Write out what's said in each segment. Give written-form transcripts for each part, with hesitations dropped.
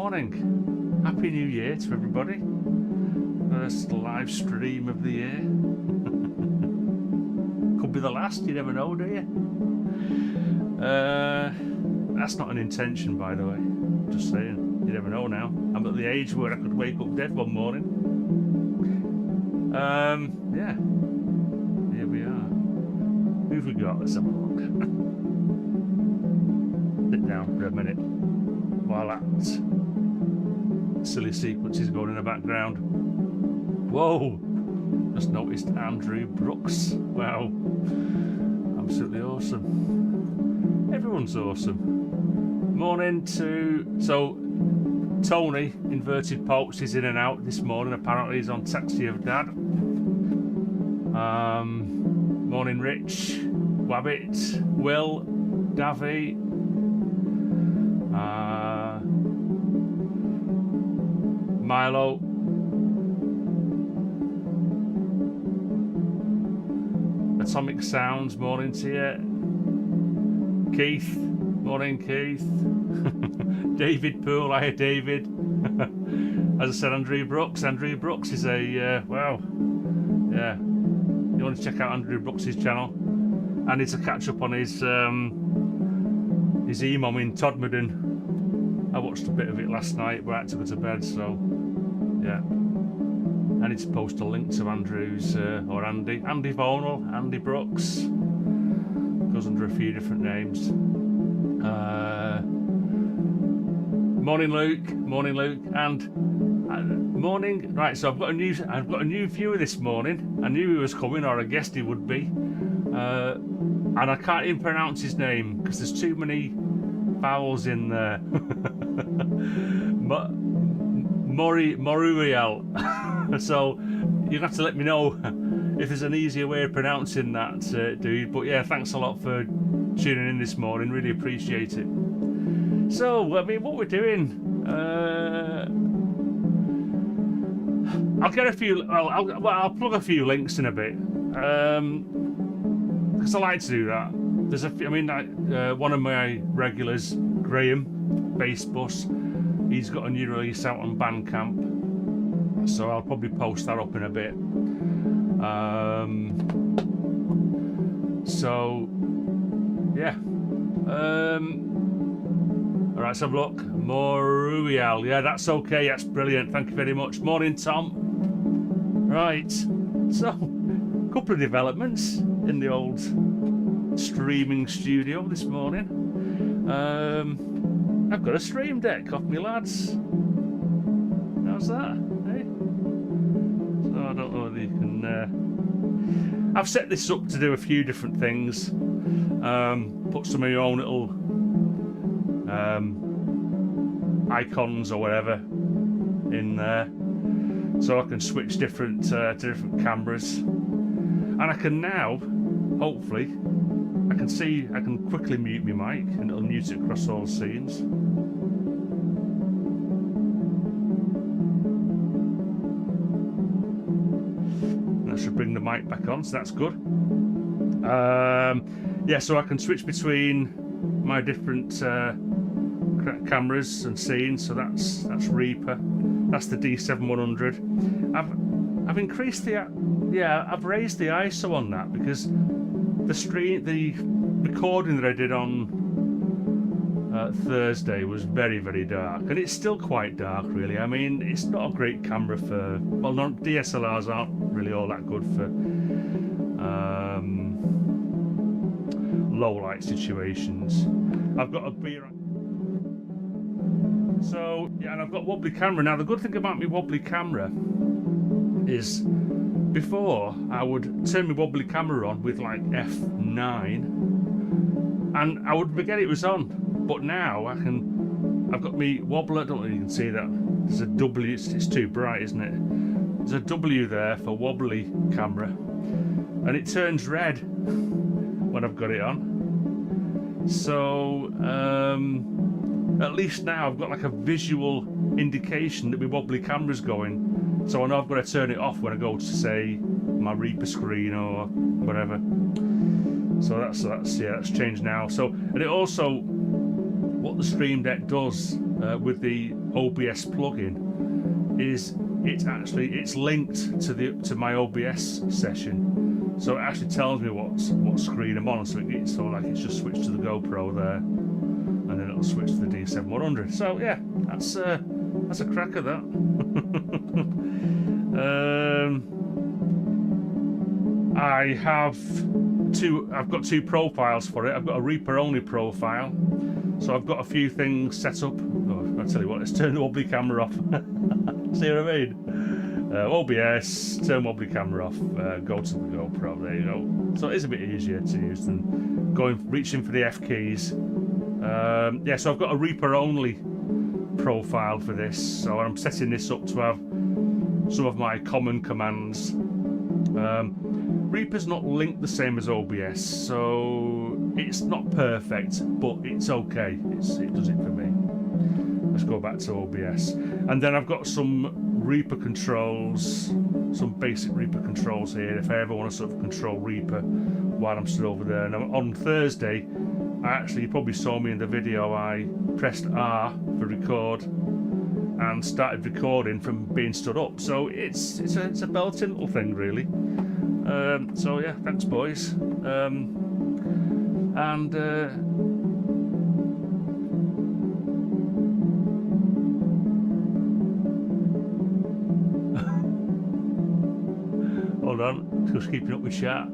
morning. Happy New Year to everybody. First live stream of the year. Could be the last, you never know, do you? That's not an intention, by the way. Just saying, you never know now. I'm at the age where I could wake up dead one morning. Yeah. Here we are. Who've we got? Let's have a look. Sit down for a minute while that silly sequence is going in the background. Whoa! Just noticed Andrew Brooks. Wow. Absolutely awesome. Everyone's awesome. Morning to... So, Tony, inverted pokes, is in and out this morning. Apparently he's on Taxi of Dad. Morning Rich, Wabbit, Will, Davy. Milo. Atomic Sounds, morning to you. Keith, morning Keith. David Poole, hiya David. As I said, Andrew Brooks. Andrew Brooks is a, wow, yeah. You want to check out Andrew Brooks' channel. I need to catch up on his e-mom in Todmorden. I watched a bit of it last night, but I had to go to bed, so, yeah. I need to post a link to Andrew's, or Andy Vonal, Andy Brooks. Goes under a few different names. Morning Luke, and morning. Right, so I've got a new viewer this morning. I knew he was coming, or I guessed he would be. And I can't even pronounce his name because there's too many vowels in there. Moriel. So you have to let me know if there's an easier way of pronouncing that, dude. But yeah, thanks a lot for tuning in this morning. Really appreciate it. So, I mean, what we're doing, I'll get a few. I'll plug a few links in a bit, because I like to do that. There's a. I mean, one of my regulars, Graham, Bass Bus, he's got a new release out on Bandcamp. So I'll probably post that up in a bit. So yeah. All right, let's have a look. Moruial, yeah, that's okay. That's brilliant. Thank you very much. Morning, Tom. Right. So, a couple of developments in the old streaming studio this morning. I've got a stream deck off me lads. How's that? I don't know whether you can. I've set this up to do a few different things. Put some of your own little icons or whatever in there, so I can switch different to different cameras. And I can now, hopefully, I can quickly mute my mic and it'll mute it across all scenes. Should bring the mic back on, so that's good. Yeah, so I can switch between my different cameras and scenes. So that's Reaper, that's the D7100. I've increased the I've raised the ISO on that because the recording that I did on Thursday was very, very dark, and it's still quite dark, really. I mean, it's not a great camera for, well, DSLRs aren't really all that good for low light situations. I've got a beer. So yeah, and I've got wobbly camera. Now the good thing about my wobbly camera is, before I would turn my wobbly camera on with like F9 and I would forget it was on. But now I've got me wobbler, I don't know if you can see that. There's a W, it's too bright, isn't it? There's a W there for wobbly camera. And it turns red when I've got it on. So, at least now I've got like a visual indication that my wobbly camera's going. So I know I've got to turn it off when I go to, say, my Reaper screen or whatever. So that's changed now. So, and it also, what the Stream Deck does with the OBS plugin is it's linked to my OBS session, so it actually tells me what screen I'm on. So it's just switched to the GoPro there, and then it'll switch to the D7-100. So yeah, that's a crack of that. I've got two profiles for it. I've got a Reaper only profile, so I've got a few things set up. Oh, I'll tell you what, let's turn the wobbly camera off. See what I mean? OBS, turn wobbly camera off, go to the GoPro, there you go. So it is a bit easier to use than reaching for the F keys. Yeah, so I've got a Reaper only profile for this, so I'm setting this up to have some of my common commands. Reaper's not linked the same as OBS, so it's not perfect, but it's okay. It does it for me. Let's go back to OBS. And then I've got some Reaper controls, some basic Reaper controls here, if I ever want to sort of control Reaper while I'm still over there. And on Thursday, you probably saw me in the video, I pressed R for record and started recording from being stood up. So it's a belting little thing, really. So yeah, thanks boys. Hold on, just keeping up with chat.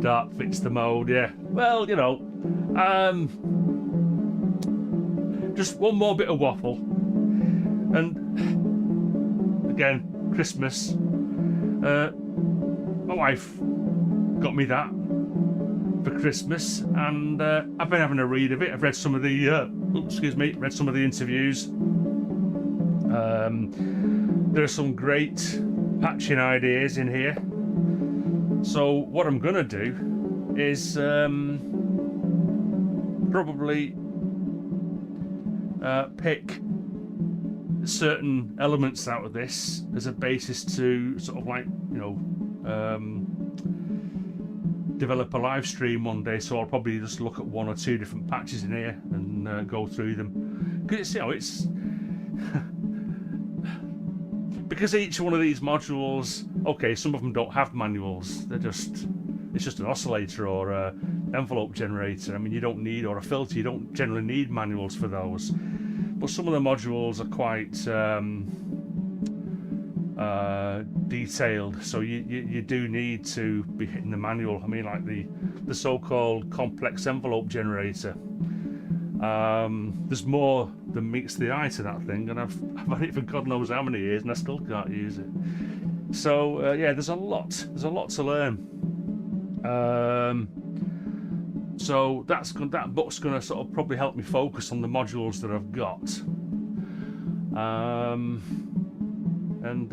Dark fits the mode, yeah. Well, you know, just one more bit of waffle. And again, Christmas. My wife got me that for Christmas, and I've been having a read of it. I've read some of the read some of the interviews. There are some great patching ideas in here. So what I'm gonna do is probably pick certain elements out of this as a basis to sort of like, you know, develop a live stream one day. So I'll probably just look at one or two different patches in here and go through them, because it's, you know, it's because each one of these modules, okay, some of them don't have manuals, it's just an oscillator or a envelope generator. I mean, you don't need, or a filter, you don't generally need manuals for those. But some of the modules are quite detailed, so you do need to be hitting the manual. I mean, like the so-called complex envelope generator. There's more than meets the eye to that thing, and I've had it for God knows how many years, and I still can't use it. So yeah, there's a lot to learn. So that book's going to sort of probably help me focus on the modules that I've got, and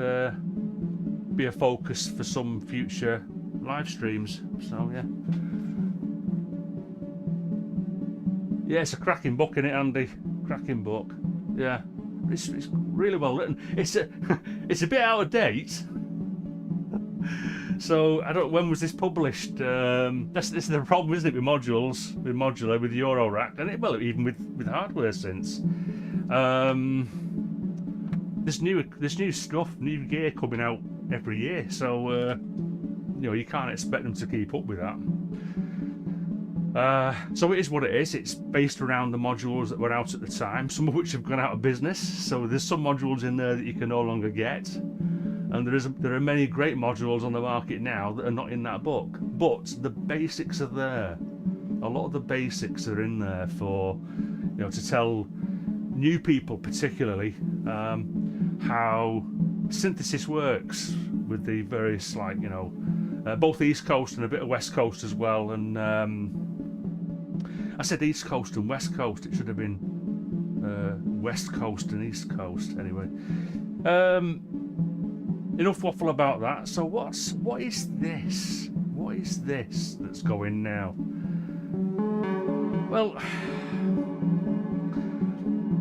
be a focus for some future live streams. So yeah. Yeah, it's a cracking book, isn't it, Andy? Cracking book. Yeah, it's really well written. It's a bit out of date. So I don't. When was this published? This is the problem, isn't it, with modules, with Modular, with Eurorack, and even with hardware since. This new stuff, new gear coming out every year. So you know, you can't expect them to keep up with that. So it is what it is. It's based around the modules that were out at the time, some of which have gone out of business. So there's some modules in there that you can no longer get, and there are many great modules on the market now that are not in that book. But the basics are there. A lot of the basics are in there for, you know, to tell new people particularly how synthesis works with the various, like, you know, both East Coast and a bit of West Coast as well. And I said East Coast and West Coast. It should have been West Coast and East Coast. Anyway, enough waffle about that. So what is this? What is this that's going now? Well,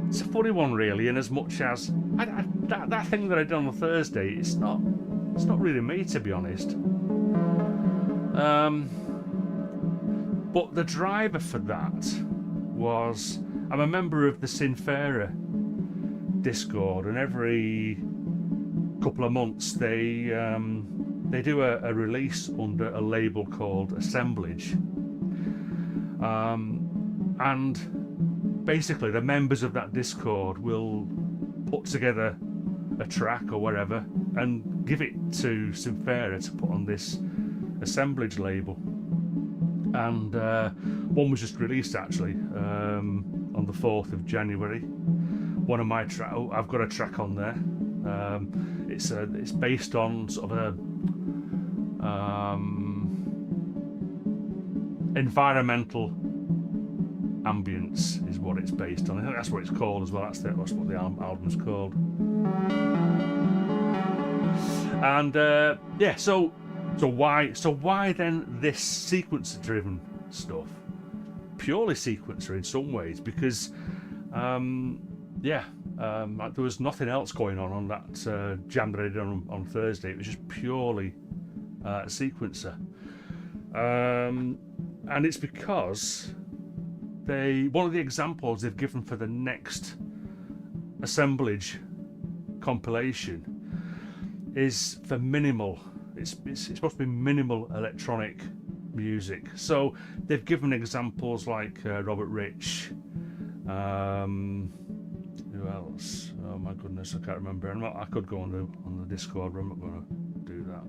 it's a funny one, really. And as much as that thing that I did on Thursday, it's not really me, to be honest. But the driver for that was I'm a member of the Sinfera Discord, and every couple of months they do a release under a label called Assemblage, and basically the members of that Discord will put together a track or whatever and give it to Sinfera to put on this Assemblage label. And one was just released actually on the 4th of January. One of my I've got a track on there. It's based on sort of a environmental ambience is what it's based on. I think that's what it's called as well. That's what the album's called. And yeah, so why then this sequencer-driven stuff? Purely sequencer in some ways, because there was nothing else going on that jam that I did on Thursday. It was just purely sequencer, and it's because one of the examples they've given for the next Assemblage compilation is for minimal. It's supposed to be minimal electronic music. So they've given examples like Robert Rich. Who else? Oh my goodness, I can't remember. I could go on the Discord, but I'm not going to do that.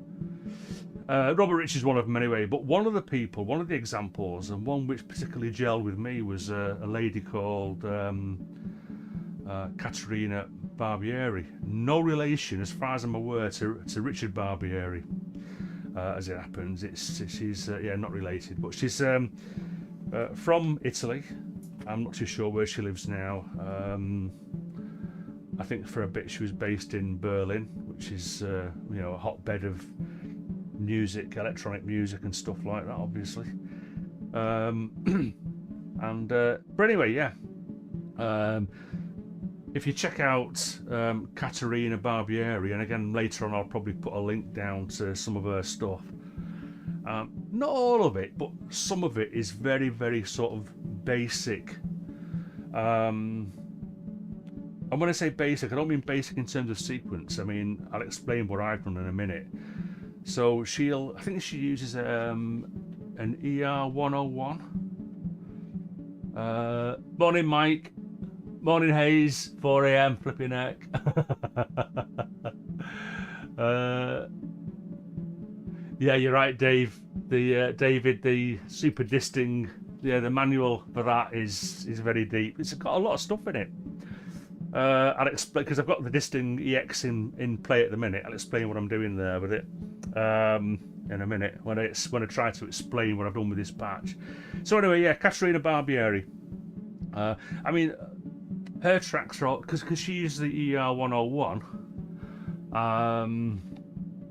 Robert Rich is one of them anyway. But one of the examples, and one which particularly gelled with me, was a lady called Caterina Barbieri. No relation, as far as I'm aware, to Richard Barbieri. As it happens, she's not related, but she's from Italy. I'm not too sure where she lives now. I think for a bit she was based in Berlin, which is a hotbed of music, electronic music and stuff like that, obviously. But anyway, yeah. If you check out Caterina Barbieri, and again later on I'll probably put a link down to some of her stuff. Not all of it, but some of it is very, very sort of basic. And when I say basic, I don't mean basic in terms of sequence. I mean, I'll explain what I've done in a minute. So I think she uses an ER101. Morning, Mike. Morning, Hayes. 4 a.m. flipping heck. Yeah, you're right, Dave. David, the super disting. Yeah, the manual for that is very deep. It's got a lot of stuff in it. I'll explain, because I've got the disting EX in play at the minute. I'll explain what I'm doing there with it in a minute when I try to explain what I've done with this patch. So anyway, yeah, Caterina Barbieri. I mean, her tracks are all, because she uses the ER101.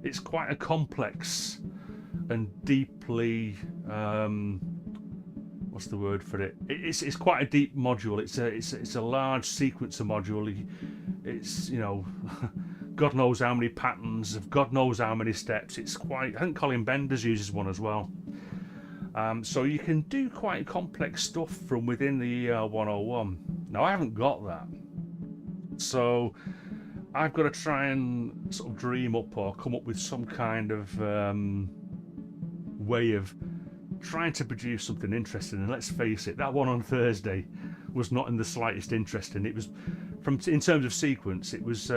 It's quite a complex and deeply what's the word for it? It's quite a deep module. It's a large sequencer module. It's God knows how many patterns of God knows how many steps. It's quite. I think Colin Benders uses one as well. So you can do quite complex stuff from within the ER101. Now I haven't got that, so I've got to try and sort of dream up or come up with some kind of way of trying to produce something interesting. And let's face it, that one on Thursday was not in the slightest interesting. It was, in terms of sequence, it was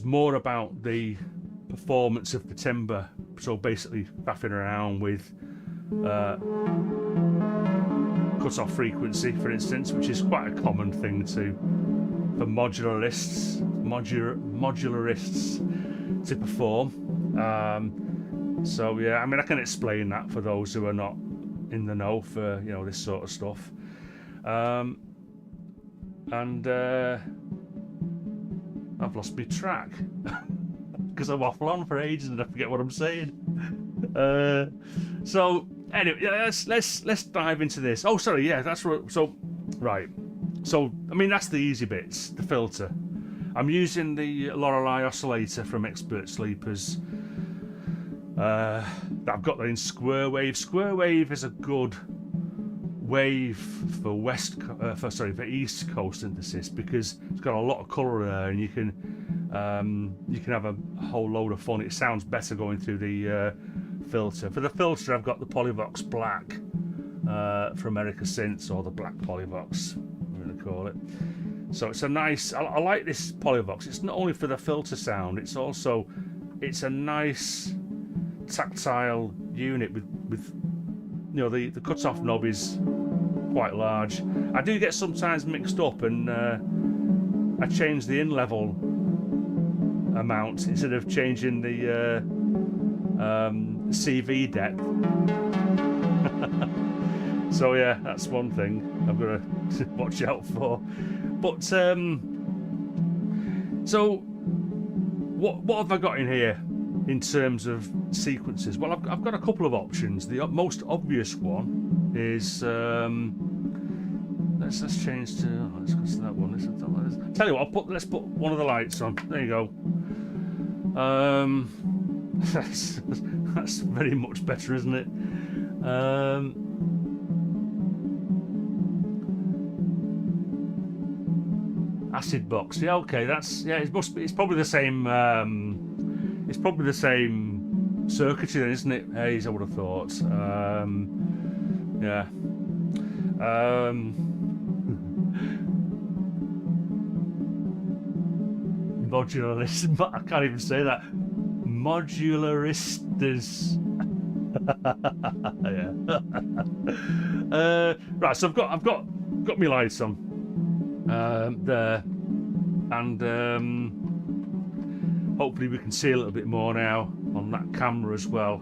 more about the performance of the timbre. So basically faffing around with cut-off frequency, for instance, which is quite a common thing for modularists to perform. So yeah, I mean, I can explain that for those who are not in the know for this sort of stuff. And I've lost my track because I waffle on for ages and I forget what I'm saying. So anyway, yeah, let's dive into this. Oh, sorry, yeah, that's right. So right, so I mean that's the easy bits. The filter. I'm using the Lorelei oscillator from Expert Sleepers. I've got that in square wave. Square wave is a good wave for for East Coast synthesis, because it's got a lot of colour there, and you can have a whole load of fun. It sounds better going through the filter. For the filter, I've got the Polyvox Black from America Synths, or the Black Polyvox, we're going to call it. So it's a nice. I like this Polyvox. It's not only for the filter sound. It's a nice tactile unit with you know, the cut-off knob is quite large. I do get sometimes mixed up, and I change the in-level amount instead of changing the CV depth. So yeah, that's one thing I've got to watch out for. But so what have I got in here in terms of sequences? Well, I've got a couple of options. The most obvious one is let's change to, let's go to that one. Tell you what, let's put one of the lights on. There you go. That's very much better, isn't it? Acid box. Yeah, okay. It's probably the same. It's probably the same circuitry then, isn't it? Hayes, I would have thought. Yeah. Modularist. I can't even say that. Modularistas. Yeah. Right. So I've got my lights on there, and hopefully we can see a little bit more now on that camera as well.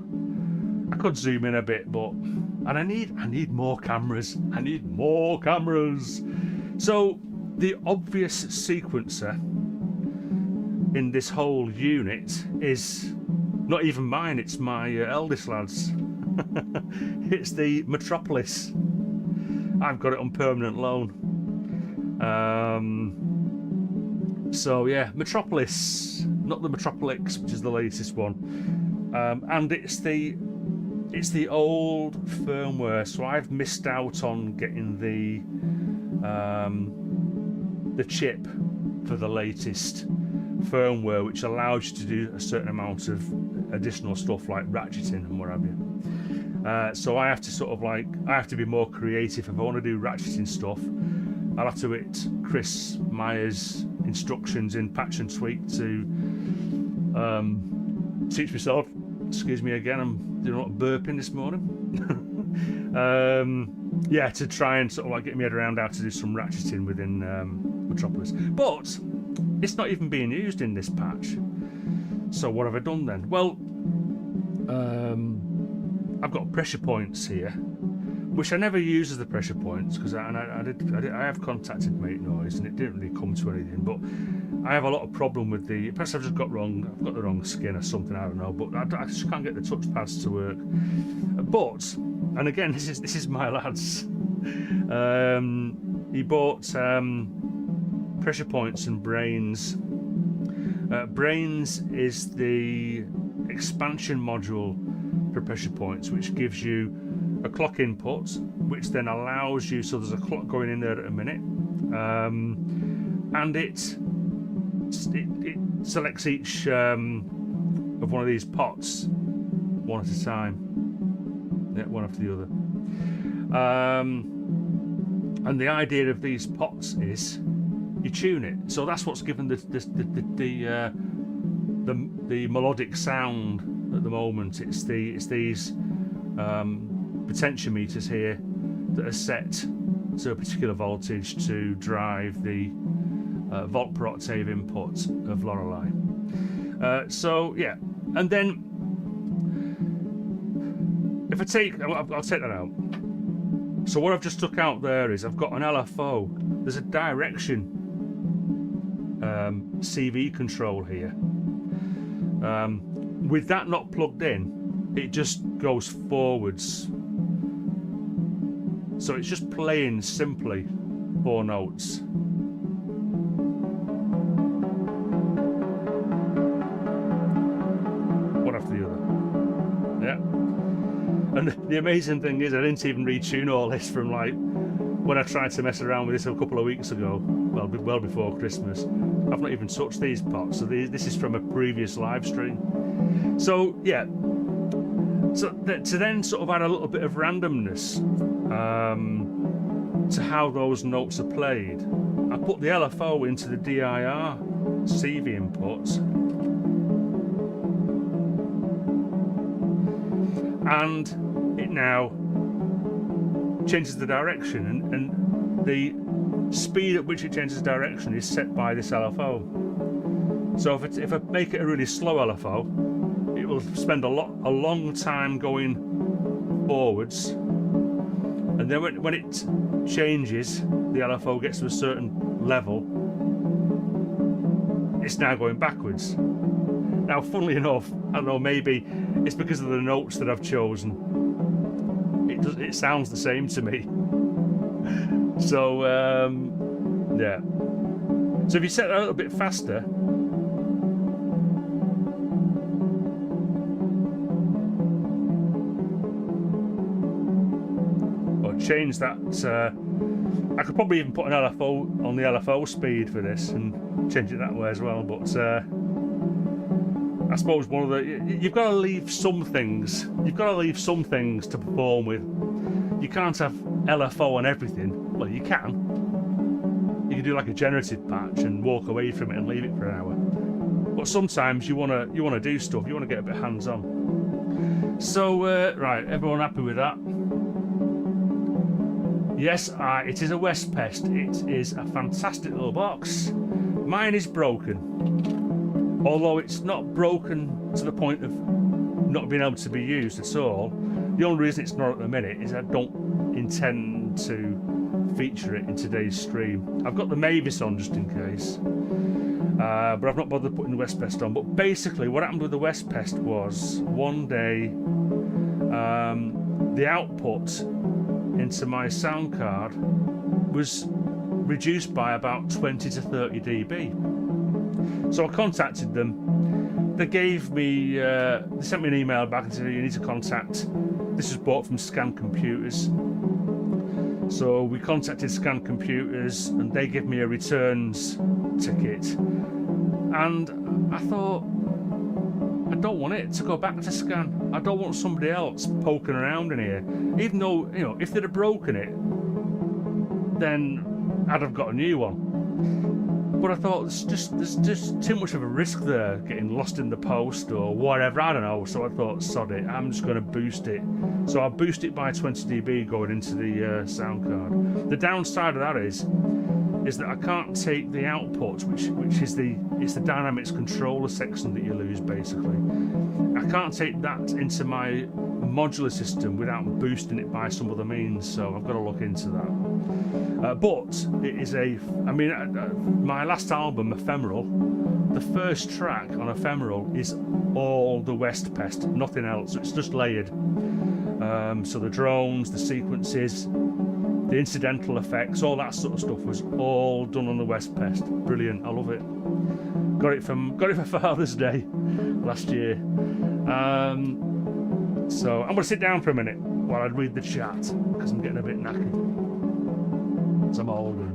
I could zoom in a bit, and I need more cameras. I need more cameras. So the obvious sequencer in this whole unit is not even mine. It's my eldest lad's. It's the Metropolis. I've got it on permanent loan. So yeah, Metropolis, not the Metropolix, which is the latest one, and it's the old firmware. So I've missed out on getting the chip for the latest firmware, which allows you to do a certain amount of additional stuff like ratcheting and what have you. So I have to be more creative. If I want to do ratcheting stuff, I'll have to hit Chris Myers' instructions in Patch and Tweak to teach myself. Excuse me again, I'm doing a lot of burping this morning. Yeah, to try and sort of like get my head around how to do some ratcheting within Metropolis. But it's not even being used in this patch. So what have I done then? Well, I've got pressure points here, which I never use as the pressure points, because I have contacted Make Noise and it didn't really come to anything. But I have a lot of problem with perhaps I've got the wrong skin or something, I don't know. But I just can't get the touch pads to work. But, and again, this is my lad's. He bought pressure points and Brains. Brains is the expansion module for pressure points, which gives you a clock input, which then allows you, so there's a clock going in there at a minute, and it selects each of one of these pots one at a time, yeah, one after the other. And the idea of these pots is you tune it, so that's what's given the melodic sound at the moment. It's these potentiometers here that are set to a particular voltage to drive the volt per octave input of Lorelei. So yeah, and then if I take, I'll take that out. So what I've just took out there is I've got an LFO. There's a direction CV control here. With that not plugged in, it just goes forwards. So it's just playing simply 4 notes. One after the other. Yeah. And the amazing thing is I didn't even retune all this from like when I tried to mess around with this a couple of weeks ago, well before Christmas. I've not even touched these pots, so this is from a previous live stream. So yeah, so to then sort of add a little bit of randomness to how those notes are played, I put the LFO into the DIR CV input, and it now changes the direction, and the speed at which it changes direction is set by this LFO. So if I make it a really slow LFO, it will spend a long time going forwards, and then when it changes, the LFO gets to a certain level, it's now going backwards. Now, funnily enough, I don't know, maybe it's because of the notes that I've chosen. It sounds the same to me. So yeah. So if you set that a little bit faster, or change that, I could probably even put an LFO on the LFO speed for this and change it that way as well. But I suppose one of the, you've got to leave some things. You've got to leave some things to perform with. You can't have LFO on everything. Well, you can. You can do like a generative patch and walk away from it and leave it for an hour. But sometimes you wanna do stuff. You wanna get a bit hands-on. So right, everyone happy with that? Yes, it is a West Pest. It is a fantastic little box. Mine is broken, although it's not broken to the point of not being able to be used at all. The only reason it's not at the minute is I don't intend to feature it in today's stream. I've got the Mavis on just in case, but I've not bothered putting the West Pest on. But basically what happened with the West Pest was one day the output into my sound card was reduced by about 20 to 30 dB. So I contacted them. They gave me, they sent me an email back and said, you need to contact, this was bought from Scan Computers. So we contacted Scan Computers and they gave me a returns ticket. And I thought, I don't want it to go back to Scan. I don't want somebody else poking around in here. Even though, you know, if they'd have broken it, then I'd have got a new one. But I thought there's just too much of a risk there, getting lost in the post or whatever, I don't know. So I thought, sod it, I'm just going to boost it. So I boost it by 20 dB going into the sound card. The downside of that is that I can't take the output, which is the dynamics controller section that you lose basically. I can't take that into my modular system without boosting it by some other means, so I've got to look into that. But it is my last album, Ephemeral, the first track on Ephemeral is all the West Pest, nothing else. It's just layered. So the drones, the sequences, the incidental effects, all that sort of stuff was all done on the West Pest. Brilliant, I love it. Got it for Father's Day last year. So I'm going to sit down for a minute while I read the chat because I'm getting a bit knackered. Because I'm older.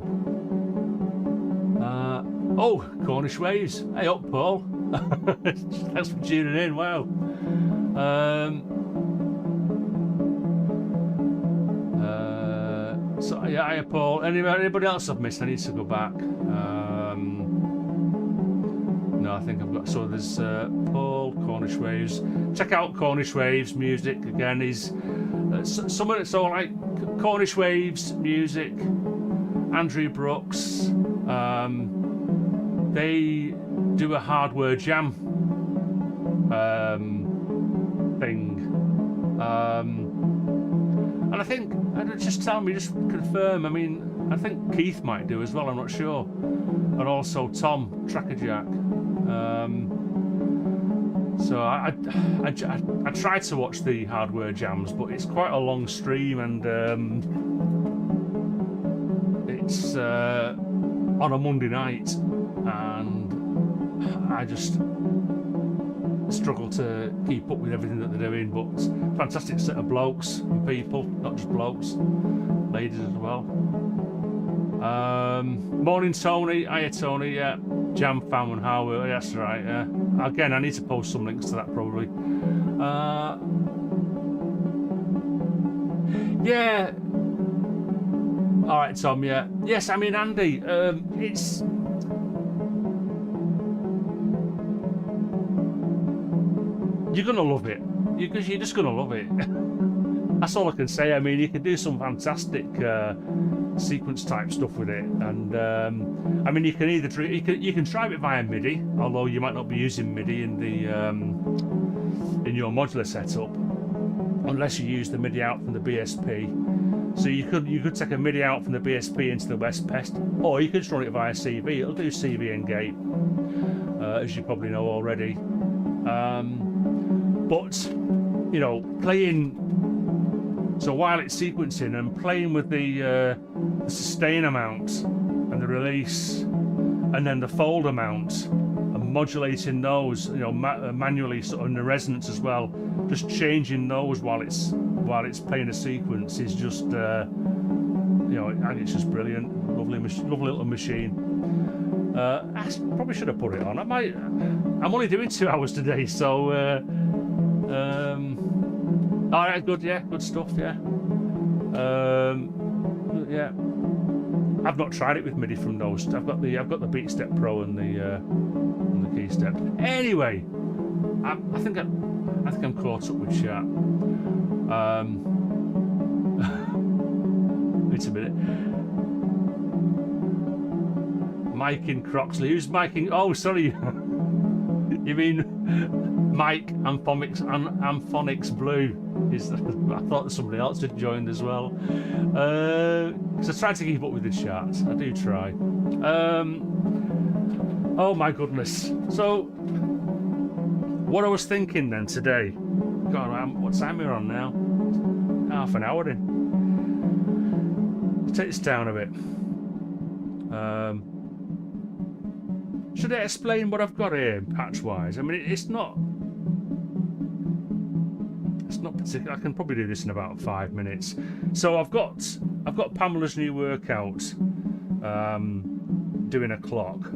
Oh, Cornish Waves. Hey up, Paul. Thanks for tuning in. Wow. So yeah, hiya Paul. Anybody else I've missed? I need to go back. No, I think I've got. So there's Paul, Cornish Waves. Check out Cornish Waves music again. He's some of it. So like Cornish Waves music, Andrew Brooks. They do a hardware jam thing. And I think, just confirm, I mean, I think Keith might do as well, I'm not sure. And also Tom, Trackerjack. So I tried to watch the hardware jams, but it's quite a long stream and it's on a Monday night. And struggle to keep up with everything that they're doing, but fantastic set of blokes and people, not just blokes, ladies as well. Morning Tony, hiya Tony, yeah, Jam Fam and how yeah, that's right, yeah. Again, I need to post some links to that probably. Yeah. Alright Tom, yeah. Yes, I mean Andy, it's... You're going to love it. You're just going to love it. That's all I can say. I mean, you can do some fantastic sequence type stuff with it. And, I mean, you can either... You can try it via MIDI, although you might not be using MIDI in the in your modular setup, unless you use the MIDI out from the BSP. So you could take a MIDI out from the BSP into the West Pest, or you could just run it via CV. It'll do CV and gate, as you probably know already. But, you know, playing, so while it's sequencing and playing with the sustain amount and the release and then the fold amount and modulating those, you know, manually sort of in the resonance as well, just changing those while it's playing a sequence is just, you know, and it's just brilliant. Lovely little machine. I probably should have put it on. I'm only doing 2 hours today, so all right, good, yeah, good stuff, yeah. Yeah, I've not tried it with MIDI from those. I've got the Beat Step Pro and the Key Step. Anyway, I think I'm caught up with chat. Wait a minute. Miking Croxley. Who's miking? Oh, sorry. You mean Mike Amphonics Blue? I thought somebody else had joined as well. Because I try to keep up with the chat. I do try. Oh my goodness. So, what I was thinking then today. God, what time are we on now? Half an hour in. Let's take this down a bit. Should I explain what I've got here, patch-wise? I mean, it's not particular. I can probably do this in about 5 minutes. So I've got Pamela's new workout, doing a clock,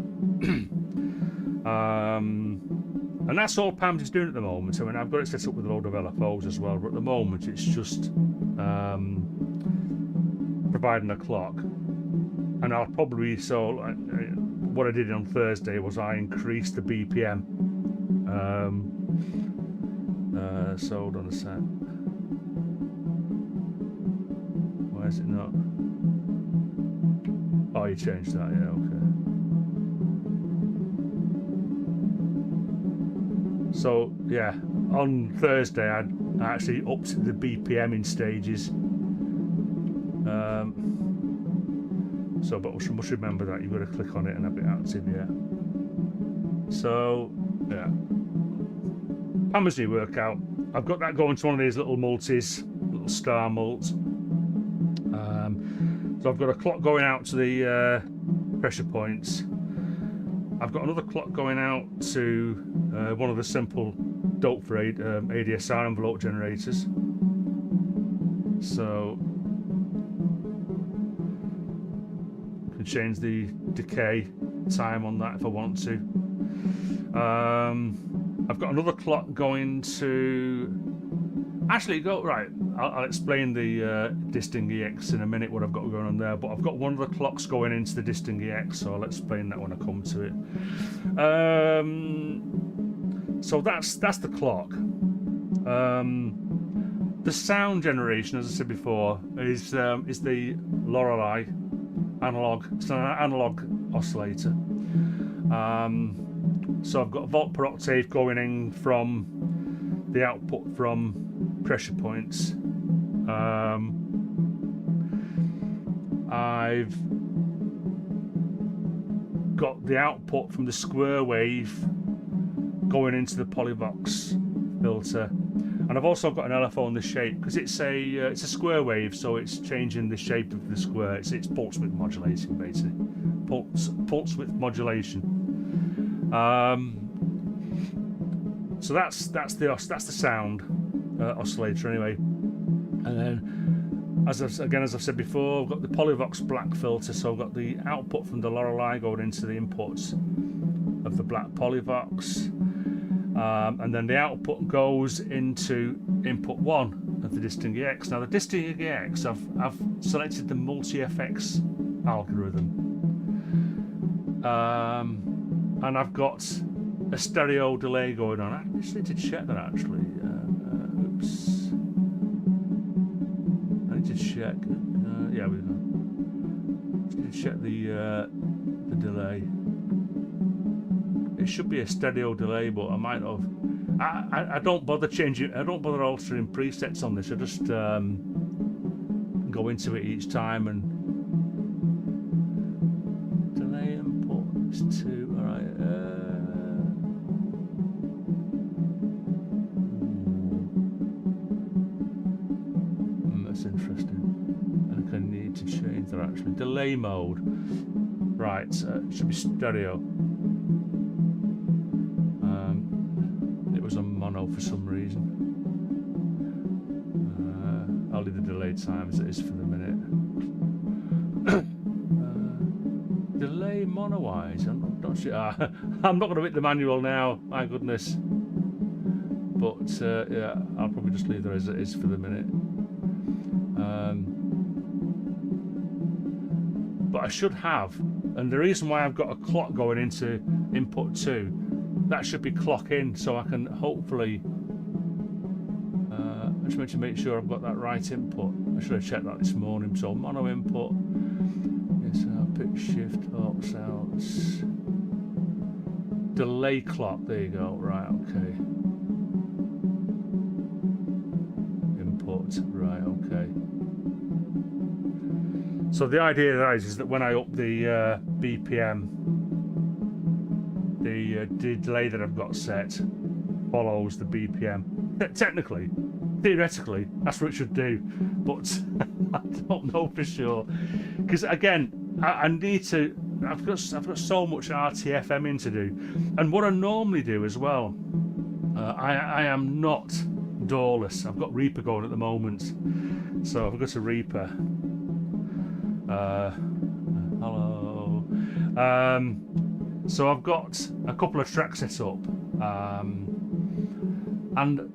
and that's all Pam's is doing at the moment. I mean, I've got it set up with a load of LFOs as well, but at the moment it's just providing a clock, and I'll probably what I did on Thursday was I increased the BPM. So hold on a sec. Why is it not? Oh, you changed that, yeah, okay. So yeah, on Thursday I actually upped the BPM in stages. So, but we must remember that you've got to click on it and have it active, yeah. So, yeah. Pamela's new workout. I've got that going to one of these little multis, little star mults. So I've got a clock going out to the pressure points. I've got another clock going out to one of the simple dope for ADSR envelope generators. So can change the decay time on that if I want to. I've got another clock going to... Actually, I'll explain the Disting EX in a minute, what I've got going on there, but I've got one of the clocks going into the Disting EX, so I'll explain that when I come to it. So that's the clock. The sound generation, as I said before, is the Lorelei analog. It's an analog oscillator. So I've got a volt per octave going in from the output from pressure points. I've got the output from the square wave going into the Polyvox filter, and I've also got an LFO in the shape because it's a square wave, so it's changing the shape of the square. It's pulse width modulation, basically. Pulse width modulation. So that's the sound oscillator anyway. And then, as I've said before, I've got the Polyvox black filter. So I've got the output from the Lorelei going into the inputs of the black Polyvox, and then the output goes into input 1 of the Disting EX. Now the Disting EX, I've selected the multi-FX algorithm, and I've got a stereo delay going on. I just need to check that actually. Oops. I need to check. Yeah, we go. Just need to check the delay. It should be a stereo delay, but I might have. I don't bother changing. I don't bother altering presets on this. I just go into it each time and delay input is 2. All right. That's interesting. I think I need to change that actually. Delay mode. Right. It should be stereo. It was on mono for some reason. I'll leave the delay time as it is for the minute. Delay mono-wise, I'm not sure. I'm not going to hit the manual now, my goodness. But yeah, I'll probably just leave it as it is for the minute. But I should have, and the reason why I've got a clock going into input 2, that should be clock in, so I can hopefully. I just need to make sure I've got that right input. I should have checked that this morning. So mono input. Yes, pitch shift aux outs. Delay clock. There you go. Right. Okay. Input. Right. Okay. So the idea of that is that when I up the BPM, the delay that I've got set follows the BPM. Technically, theoretically, that's what it should do, but I don't know for sure. Because again, I need to. I've got so much RTFMing to do, and what I normally do as well. I am not doorless. I've got Reaper going at the moment, so I've got a Reaper. Hello. So I've got a couple of tracks set up, and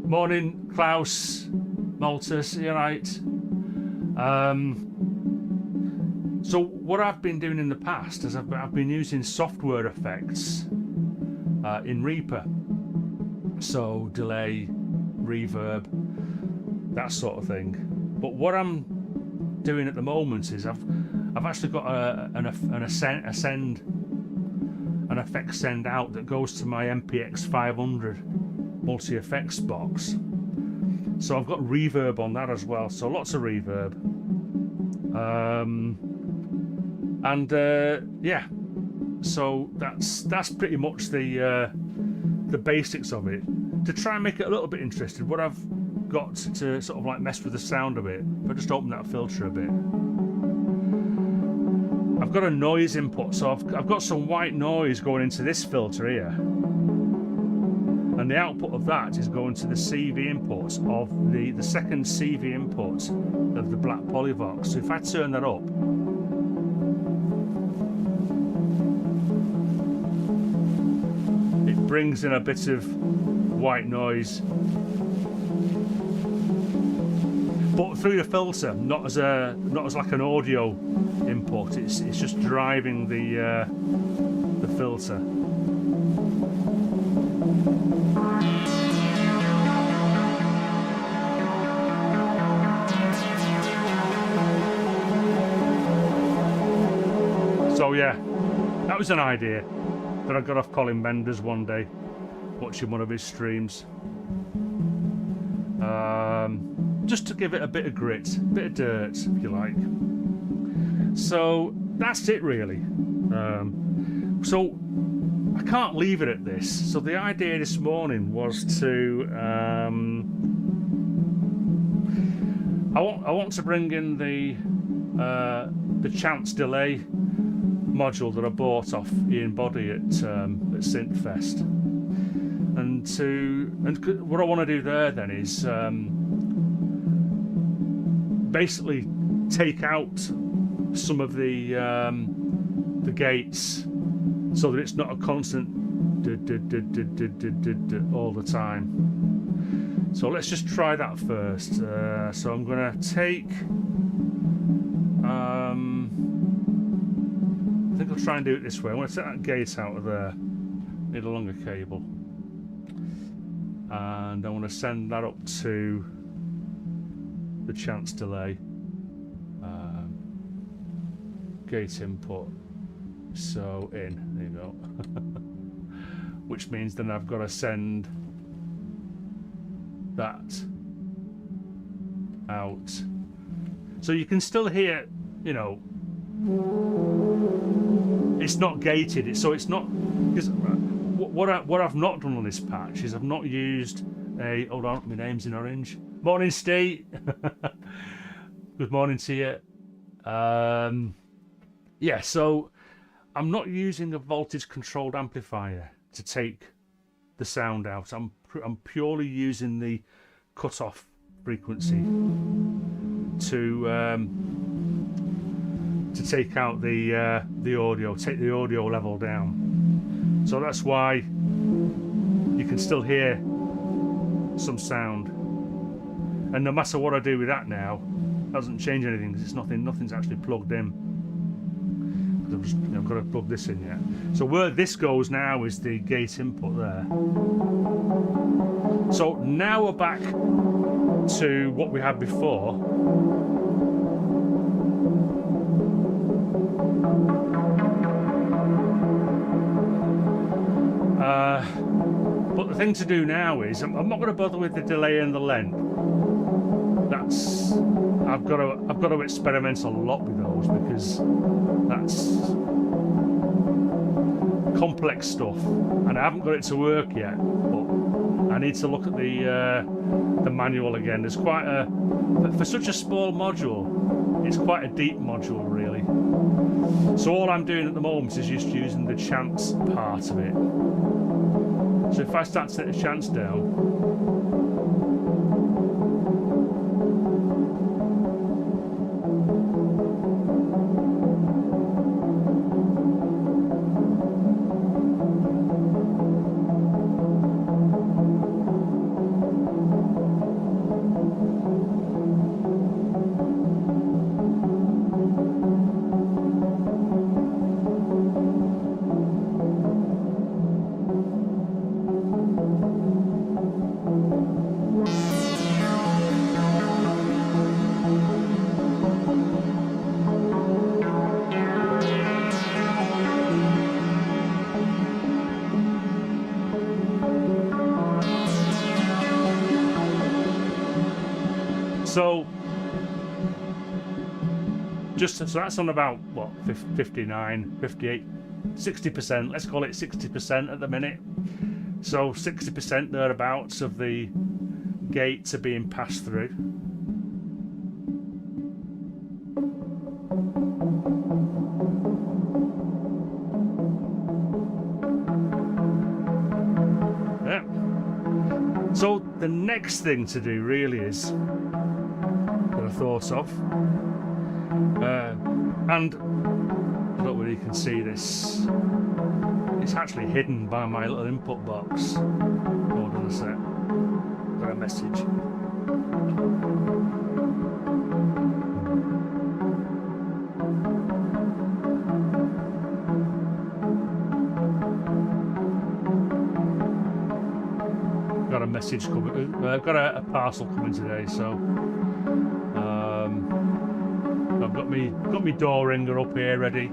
morning Klaus, Maltus, you right? So what I've been doing in the past is I've been using software effects in Reaper, so delay, reverb, that sort of thing. But what I'm doing at the moment is I've actually got an effect send out that goes to my MPX 500 multi effects box. So I've got reverb on that as well. So lots of reverb. Yeah. So that's pretty much the basics of it. To try and make it a little bit interesting, what I've got to sort of like mess with the sound a bit, if I just open that filter a bit. I've got a noise input, so I've got some white noise going into this filter here, and the output of that is going to the CV inputs of the second CV input of the black Polyvox. So if I turn that up, it brings in a bit of white noise, but through the filter, not as like an audio input. It's just driving the filter. So yeah, that was an idea that I got off Colin Benders one day, watching one of his streams. Just to give it a bit of grit, a bit of dirt, if you like. So that's it really. So I can't leave it at this. So the idea this morning was to I want to bring in the chance delay module that I bought off Ian Boddy at Synthfest, and and what I want to do there then is basically take out some of the gates so that it's not a constant all the time. So let's just try that first. So I'm going to take I think I'll try and do it this way. I want to take that gate out of there. Need a longer cable, and I want to send that up to the chance delay. Gate input, so in, there you go. Which means then I've got to send that out. So you can still hear, you know, it's not gated, so it's not, because what I've not done on this patch is I've not used a, hold on, my name's in orange. Morning, Steve. Good morning to you. Yeah, so I'm not using a voltage controlled amplifier to take the sound out. I'm purely using the cutoff frequency to take out the audio, take the audio level down. So that's why you can still hear some sound. And no matter what I do with that now, it doesn't change anything because it's nothing's actually plugged in. I've got to plug this in yet. So where this goes now is the gate input there. So now we're back to what we had before. But the thing to do now is I'm not going to bother with the delay and the length. I've got to experiment a lot with those because that's complex stuff, and I haven't got it to work yet. But I need to look at the manual again. There's quite a, for such a small module, it's quite a deep module really. So all I'm doing at the moment is just using the chance part of it. So if I start to set the chance down. So that's on about what, 59, 58, 60%. Let's call it 60% at the minute. So 60% thereabouts of the gates are being passed through. Yeah. So the next thing to do really is that I thought of. And I don't know whether you can see this. It's actually hidden by my little input box. Hold on a sec. Got a message. Got a message coming. I've got a parcel coming today, so. I've got me door ringer up here ready.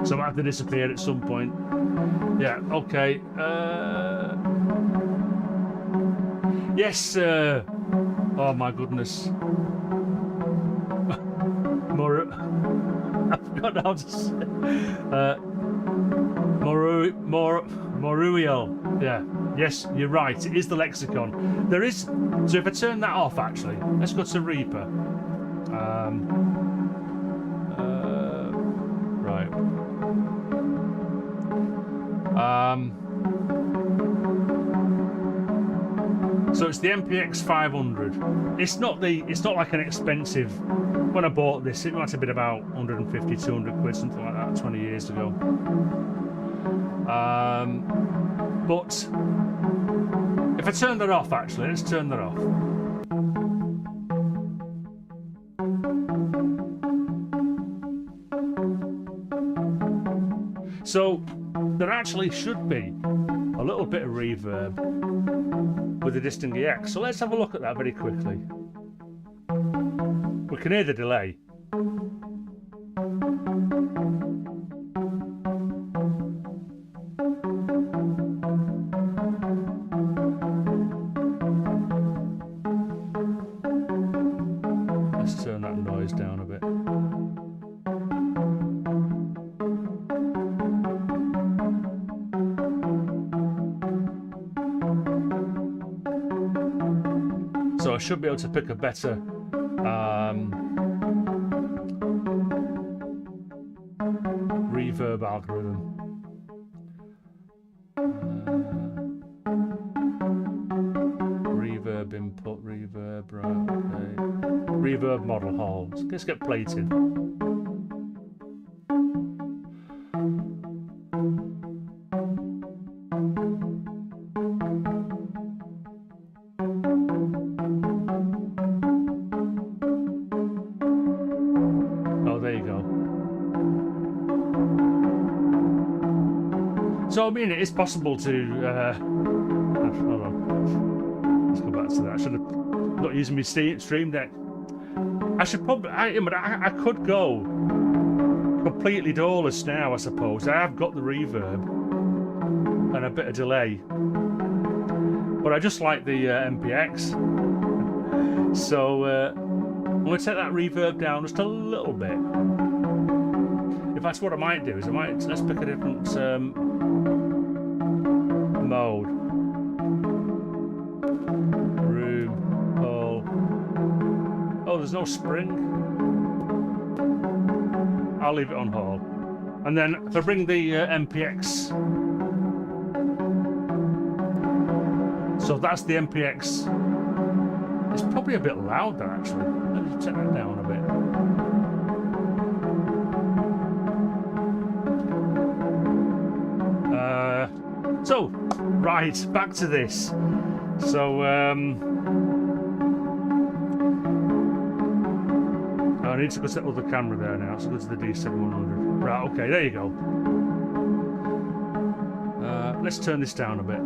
So I might have to disappear at some point. Yeah, okay. Yes, oh my goodness. I forgot how to say Moruial. Yeah, yes, you're right. It is the lexicon. There is, so if I turn that off actually, let's go to Reaper. Right. So it's the MPX 500. It's not like an expensive. When I bought this, it might have been about 150, 200 quid, something like that, 20 years ago. But if I turn that off, actually, let's turn that off. So there actually should be a little bit of reverb with the Distant EX. So let's have a look at that very quickly. We can hear the delay. Let's turn that noise down a bit. So I should be able to pick a better reverb algorithm. Reverb input, reverb, right, okay. Reverb model hall. Let's get plating. So I mean, it is possible to. Hold on. Let's go back to that. I should have not using my Stream Deck. I should probably. I could go completely doorless now. I suppose I have got the reverb and a bit of delay, but I just like the MPX. So I'm going to take that reverb down just a little bit. In fact, what I might do is let's pick a different. Mode, room, hall. Oh, there's no spring. I'll leave it on hall. And then if I bring the MPX, so that's the MPX. It's probably a bit loud there actually. Let me take that down a bit. So, right, back to this. So, I need to go set up the camera there now. So go to the D7100. Right, okay, there you go. Let's turn this down a bit.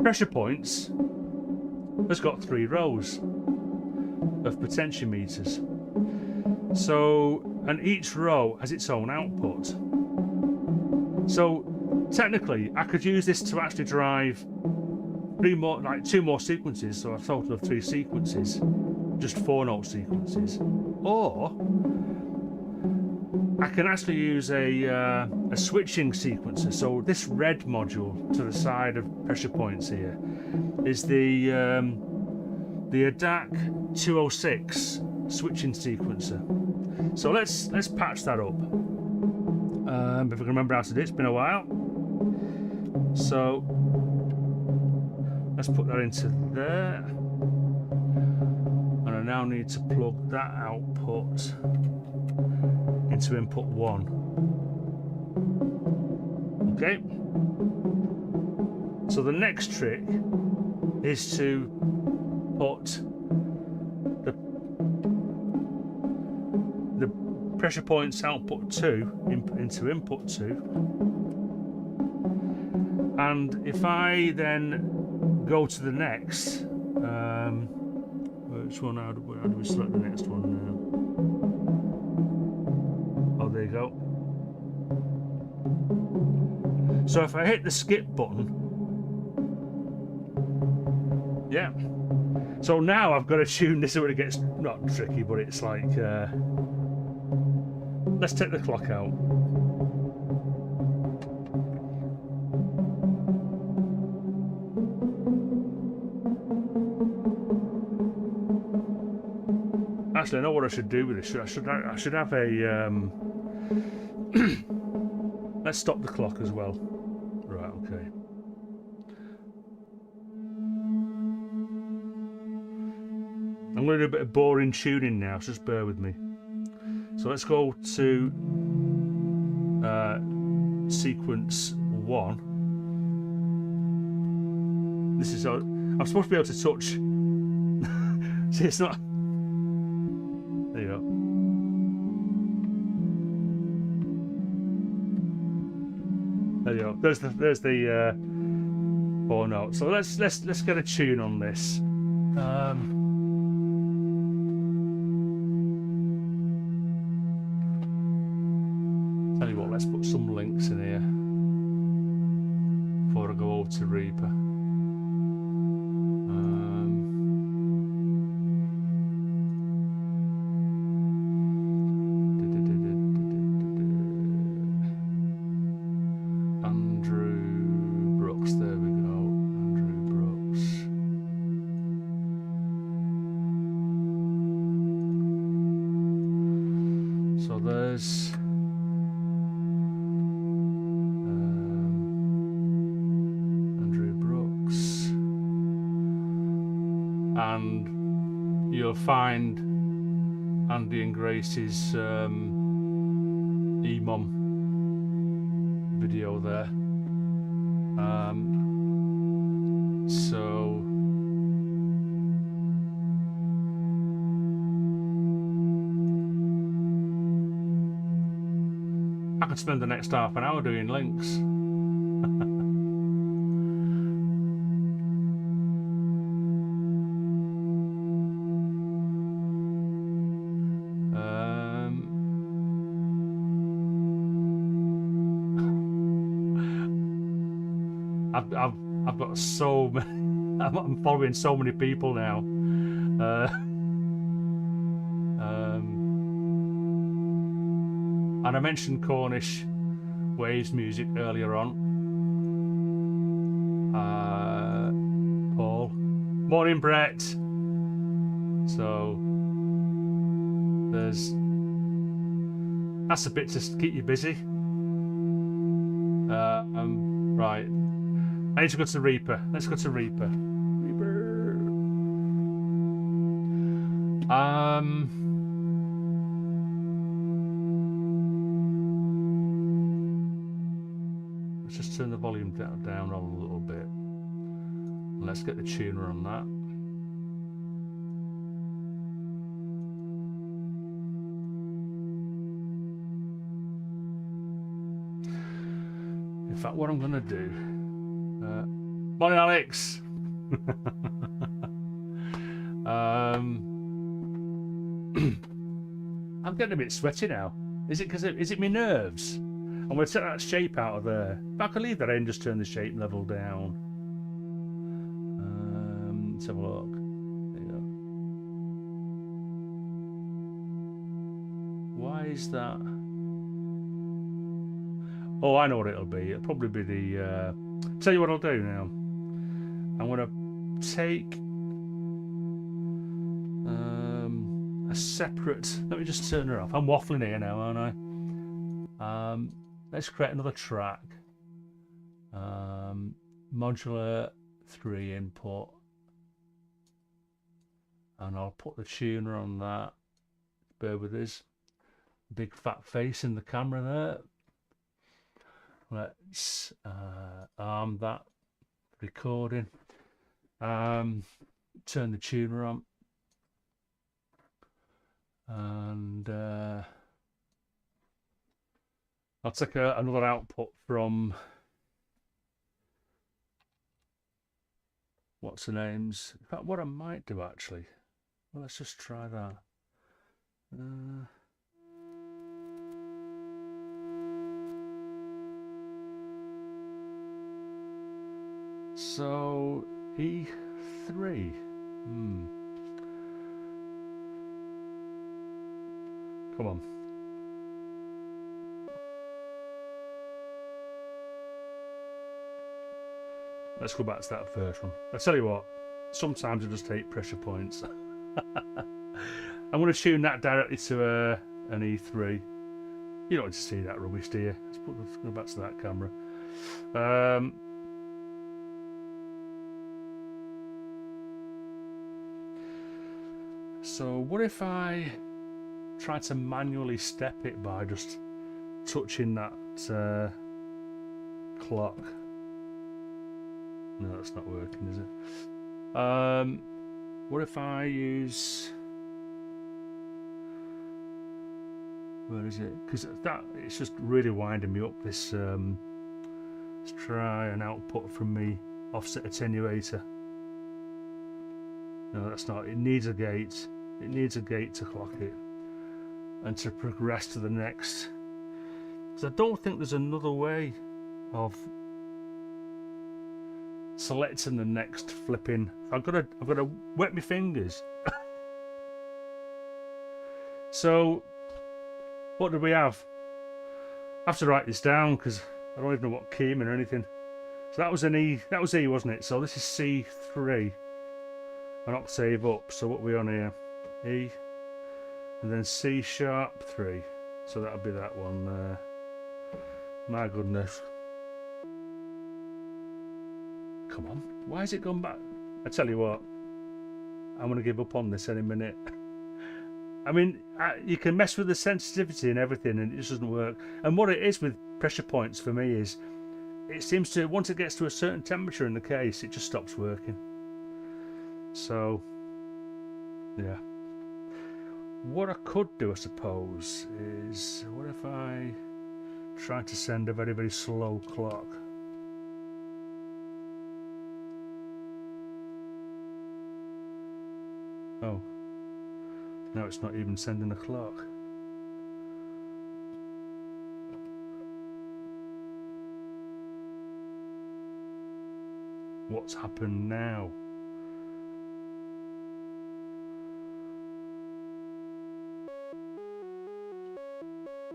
Pressure points has got 3 rows of potentiometers. So, and each row has its own output. So, technically, I could use this to actually drive 2 more sequences, so a total of 3 sequences, just 4-note sequences. Or I can actually use a switching sequencer. So this red module to the side of pressure points here is the ADAC 206 switching sequencer. So let's patch that up. If I can remember how to do it, it's been a while. So let's put that into there. And I now need to plug that output into input 1. Okay. So the next trick is to put the pressure points output 2 into input 2. And if I then go to the next, which one? How do we select the next one now? Oh, there you go. So if I hit the skip button, yeah. So now I've got to tune this so it gets not tricky, but it's like, let's take the clock out. Actually, I know what I should do with this. I should have a Let's stop the clock as well. Right, okay. I'm going to do a bit of boring tuning now, so just bear with me. So let's go to sequence 1. This is I'm supposed to be able to touch. See, it's not. There you go. There you go. There's the 4 notes. So let's get a tune on this. Tell you what, let's put some links in here before I go over to Reaper. So there's Andrew Brooks, and you'll find Andy and Grace's E-Mom video there. So I could spend the next half an hour doing links. I've got so many. I'm following so many people now. And I mentioned Cornish Waves music earlier on. Paul. Morning, Brett. So that's a bit to keep you busy. Right. I need to go to Reaper. Let's go to Reaper. Reaper. Let's just turn the volume down a little bit. And let's get the tuner on that. In fact, what I'm going to do. Morning, Alex. I'm getting a bit sweaty now. Is it my nerves? I'm going to take that shape out of there. If I could leave that in, just turn the shape level down. Let's have a look. There you go. Why is that? Oh, I know what it'll be. It'll probably be the. Tell you what I'll do now. I'm going to take a separate. Let me just turn her off. I'm waffling here now, aren't I? Let's create another track. Modular 3 input, and I'll put the tuner on that. Bear with us. Big fat face in the camera there. Let's arm that recording. Turn the tuner on, and I'll take another output from what's the names. In fact, what I might do actually. Well, let's just try that. So E3. Come on. Let's go back to that first one. I tell you what, sometimes I just take pressure points. I'm going to tune that directly to an E3. You don't want to see that rubbish, do you? Let's go back to that camera. So what if I try to manually step it by just touching that clock? No, that's not working, is it? What if I use... Where is it? Because that it's just really winding me up. This let's try an output from me offset attenuator. No, that's not. It needs a gate. It needs a gate to clock it and to progress to the next. Because I don't think there's another way of selecting the next flipping. I've got to wet my fingers. So. What did we have? I have to write this down because I don't even know what came in or anything. So that was an E. That was E, wasn't it? So this is C3, an octave up. So what are we on here? E, and then C sharp 3. So that'll be that one there. My goodness. Come on. Why has it gone back? I tell you what. I'm going to give up on this any minute. I mean, you can mess with the sensitivity and everything and it just doesn't work. And what it is with pressure points for me is, it seems to, once it gets to a certain temperature in the case, it just stops working. So, yeah. What I could do, I suppose, is, what if I try to send a very, very slow clock? Oh. Now it's not even sending a clock. What's happened now?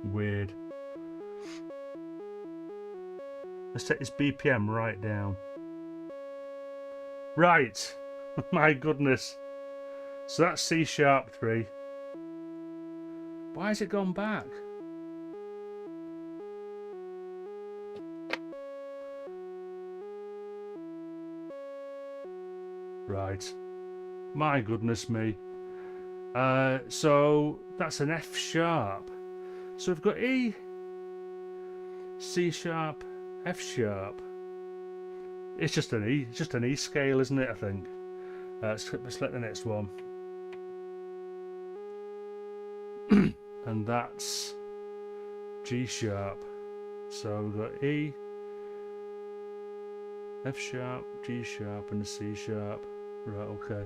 Weird. Let's take this BPM right down. Right. My goodness. So that's C sharp 3. Why has it gone back? Right. My goodness me. So that's an F sharp. So we've got E, C sharp, F sharp. It's just an E. It's just an E scale, isn't it? I think. Let's select the next one. And that's G sharp. So we've got E, F sharp, G sharp, and a C sharp. Right, okay.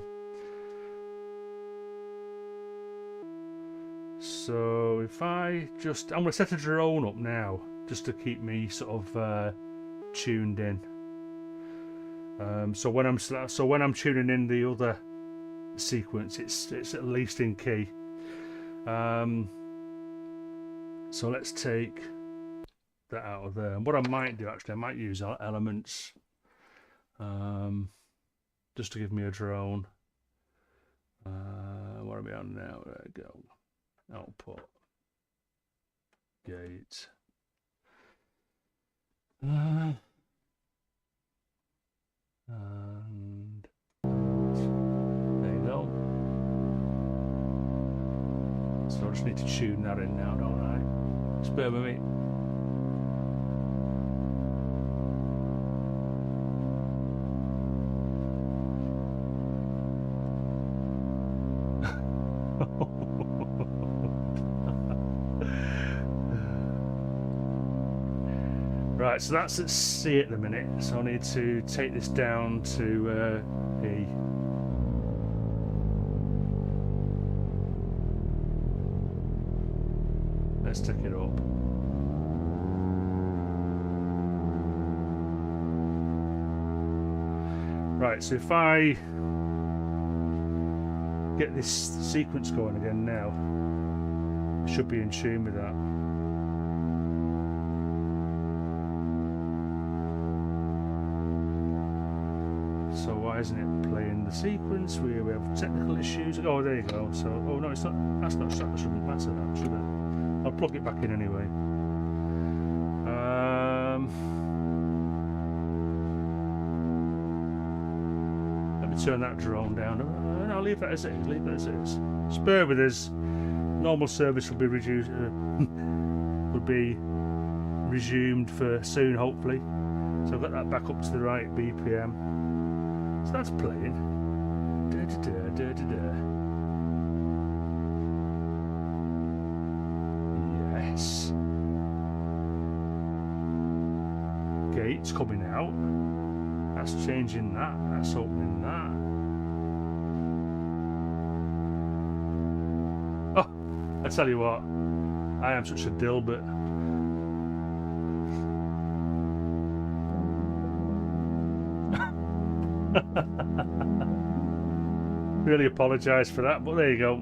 So if I just, I'm going to set a drone up now, just to keep me sort of tuned in. So when I'm tuning in the other sequence, it's at least in key. So let's take that out of there. And what I might do, actually, I might use elements just to give me a drone. What are we on now? There we go. Output. Gate. And there you go. So I just need to tune that in now, don't I? Just bear with me. Right, so that's at C at the minute, so I need to take this down to E. Let's take it up. Right, so if I get this sequence going again now, I should be in tune with that. So why isn't it playing the sequence? We have technical issues. Oh, there you go. So, oh no, it's not. That's not. That shouldn't matter. That should it? I'll plug it back in anyway. Let me turn that drone down. No, leave that as it is. Leave that as it is. Spare with us. Normal service will be reduced. Will be resumed for soon, hopefully. So I've got that back up to the right BPM. So that's playing. Yes. Gates coming out. That's changing that. That's opening that. Oh, I tell you what, I am such a dilbert. Really apologise for that, but there you go.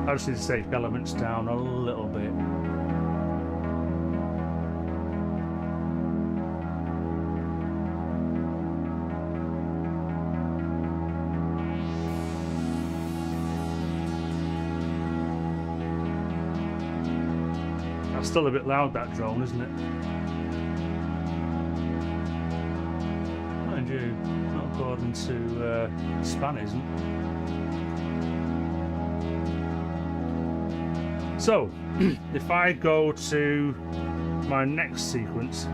I just need to take elements down a little bit. That's still a bit loud, that drone, isn't it? Mind you, not according to span, isn't. So, if I go to my next sequence,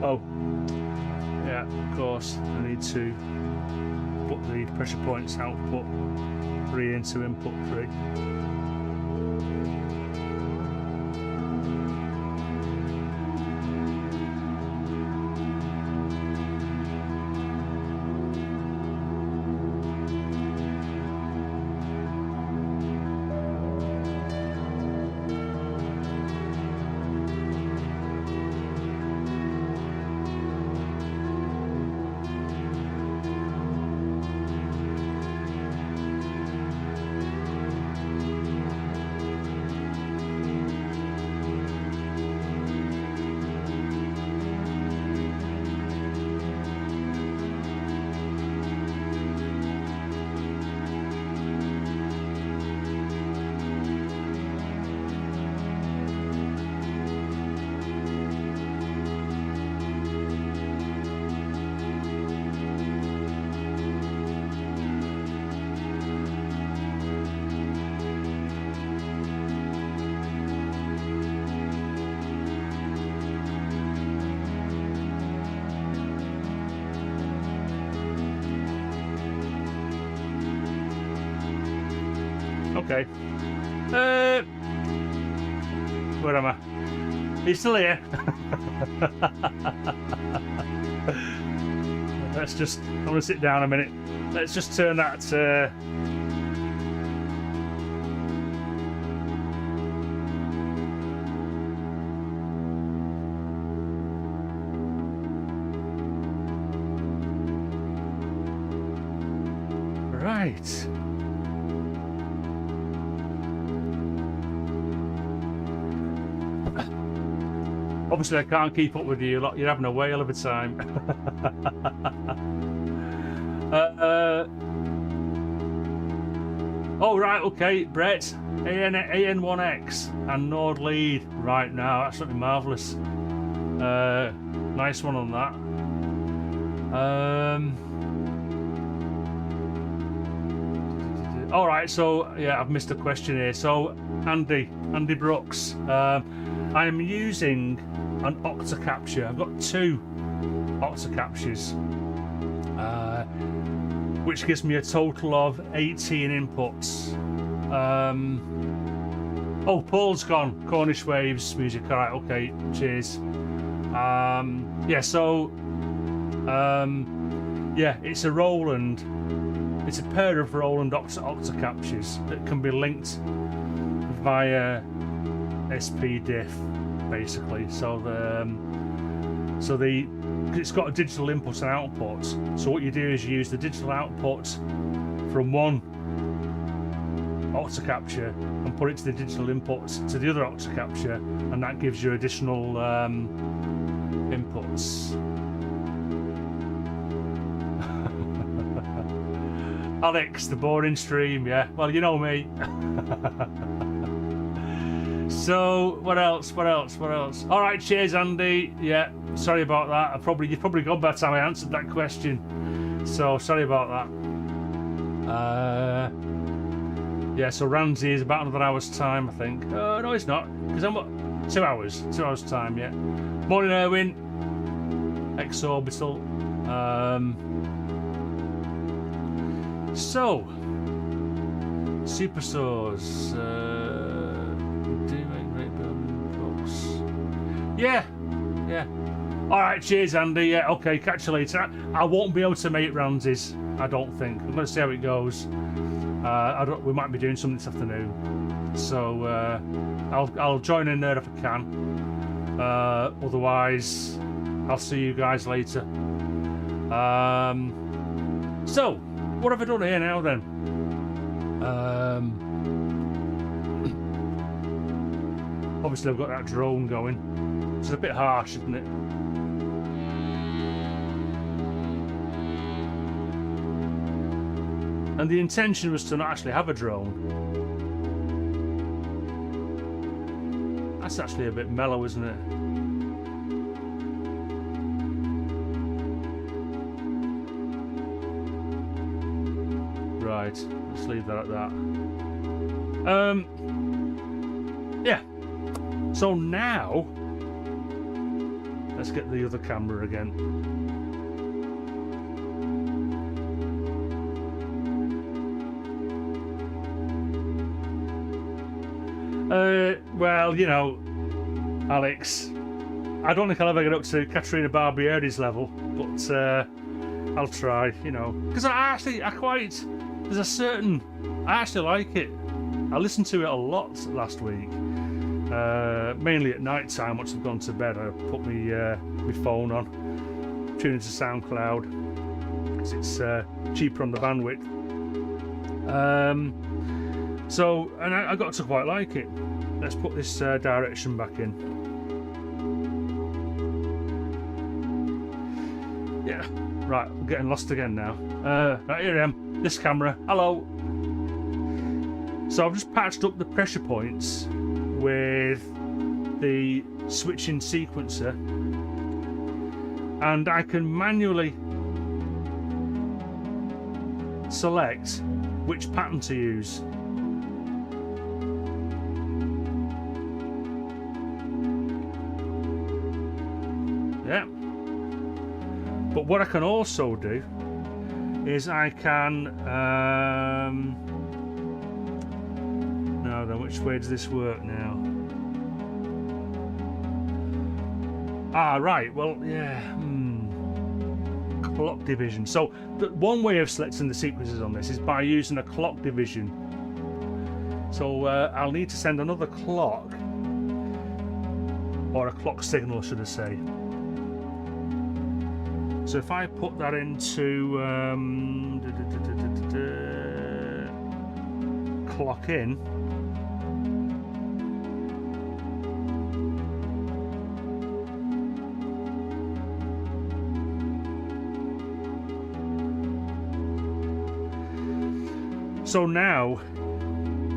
oh, yeah, of course, I need to put the pressure points output 3 into input 3. Okay. Where am I? Are you still here? Let's just, I'm going to sit down a minute. Let's just turn that right. Obviously, I can't keep up with you lot. You're having a whale of a time. Oh, right, okay, Brett. AN1X and Nord lead. Right now, that's something marvellous. Nice one on that. All right, so, yeah, I've missed a question here. So, Andy Brooks. I am using an octocapture. I've got 2 octocaptures, which gives me a total of 18 inputs. Oh, Paul's gone. Cornish Waves music. All right, okay, cheers. Yeah, so yeah, it's a Roland. It's a pair of Roland octocaptures that can be linked via SPDIF, basically. So it's got a digital input and output. So what you do is you use the digital output from one octocapture and put it to the digital input to the other octocapture, and that gives you additional inputs. Alex, the boring stream, yeah. Well, you know me. So what else? All right, cheers, Andy. Yeah, sorry about that. You've probably gone by the time I answered that question. So sorry about that. Yeah, so Ramsey is about another hour's time, I think. No, it's not, because I'm 2 hours. 2 hours time, yeah. Morning, Erwin. Exorbital. So, Super Stores. Doing great building books. Yeah. All right, cheers, Andy. Yeah, okay, catch you later. I won't be able to make Ramsey's, I don't think. I'm going to see how it goes. We might be doing something this afternoon, so I'll join in there if I can. Otherwise, I'll see you guys later. So, what have I done here now then? Obviously, I've got that drone going. It's a bit harsh, isn't it? And the intention was to not actually have a drone. That's actually a bit mellow, isn't it? Right, let's leave that at that. Yeah. So now, let's get the other camera again. Well, you know, Alex, I don't think I'll ever get up to Caterina Barbieri's level, but I'll try, you know, because I actually like it. I listened to it a lot last week, mainly at night time once I've gone to bed. I put my phone on, tune into SoundCloud, because it's cheaper on the bandwidth. So, and I got to quite like it. Let's put this direction back in. Yeah, right, I'm getting lost again now. Right, here I am, this camera, hello. So I've just patched up the pressure points with the switching sequencer, and I can manually select which pattern to use. Yeah. But what I can also do is I can now then, which way does this work now? Ah, right, well, yeah, clock division. So the one way of selecting the sequences on this is by using a clock division. So I'll need to send another clock, or a clock signal should I say. So if I put that into clock in, so now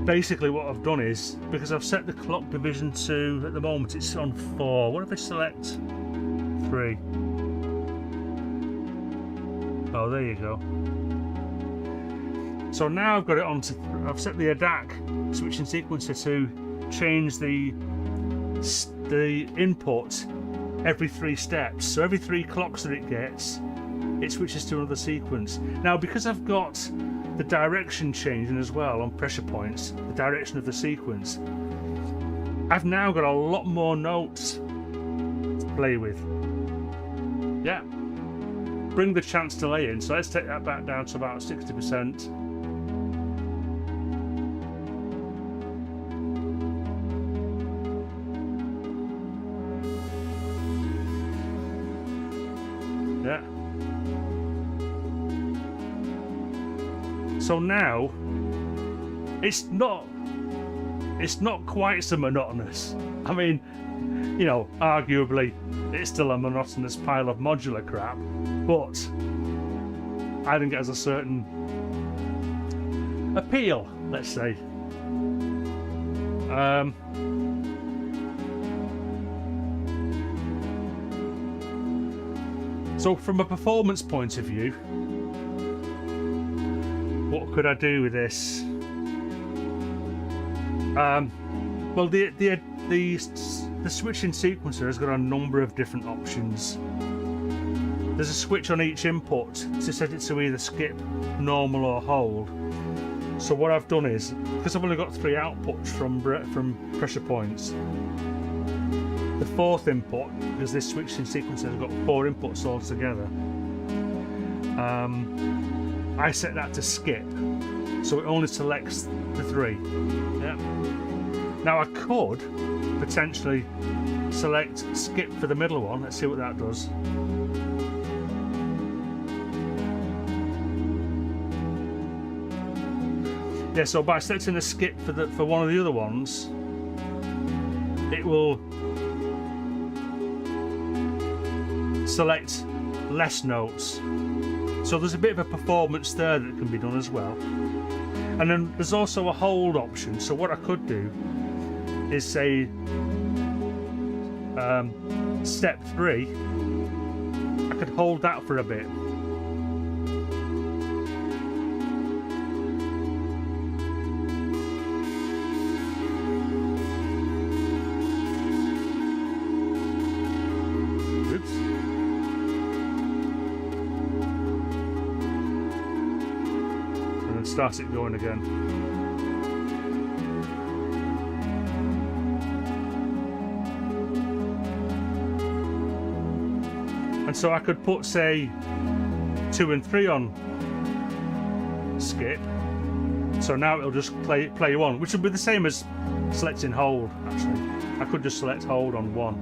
basically what I've done is, because I've set the clock division to, at the moment it's on 4, what if I select 3? Oh, there you go. So now I've got it on to, I've set the ADAC switching sequencer to change the the input every 3 steps. So every 3 clocks that it gets, it switches to another sequence. Now, because I've got the direction changing as well on pressure points, the direction of the sequence, I've now got a lot more notes to play with. Yeah. Bring the chance delay in. So let's take that back down to about 60%. Yeah. So now it's not quite so monotonous. I mean, you know, arguably it's still a monotonous pile of modular crap, but I think it has a certain appeal, let's say. So from a performance point of view, what could I do with this? Well, the switching sequencer has got a number of different options. There's a switch on each input to set it to either skip, normal or hold. So what I've done is, because I've only got 3 outputs from pressure points, the 4th input, because this switching sequencer has got 4 inputs all together, I set that to skip, so it only selects the 3. Yeah. Now I could potentially select skip for the middle one. Let's see what that does. Yeah, so by selecting a skip for one of the other ones, it will select less notes. So there's a bit of a performance there that can be done as well. And then there's also a hold option. So what I could do is say step 3, I could hold that for a bit. Oops. And then start it going again. And so I could put, say, 2 and 3 on skip. So now it'll just play 1, which would be the same as selecting hold, actually. I could just select hold on 1.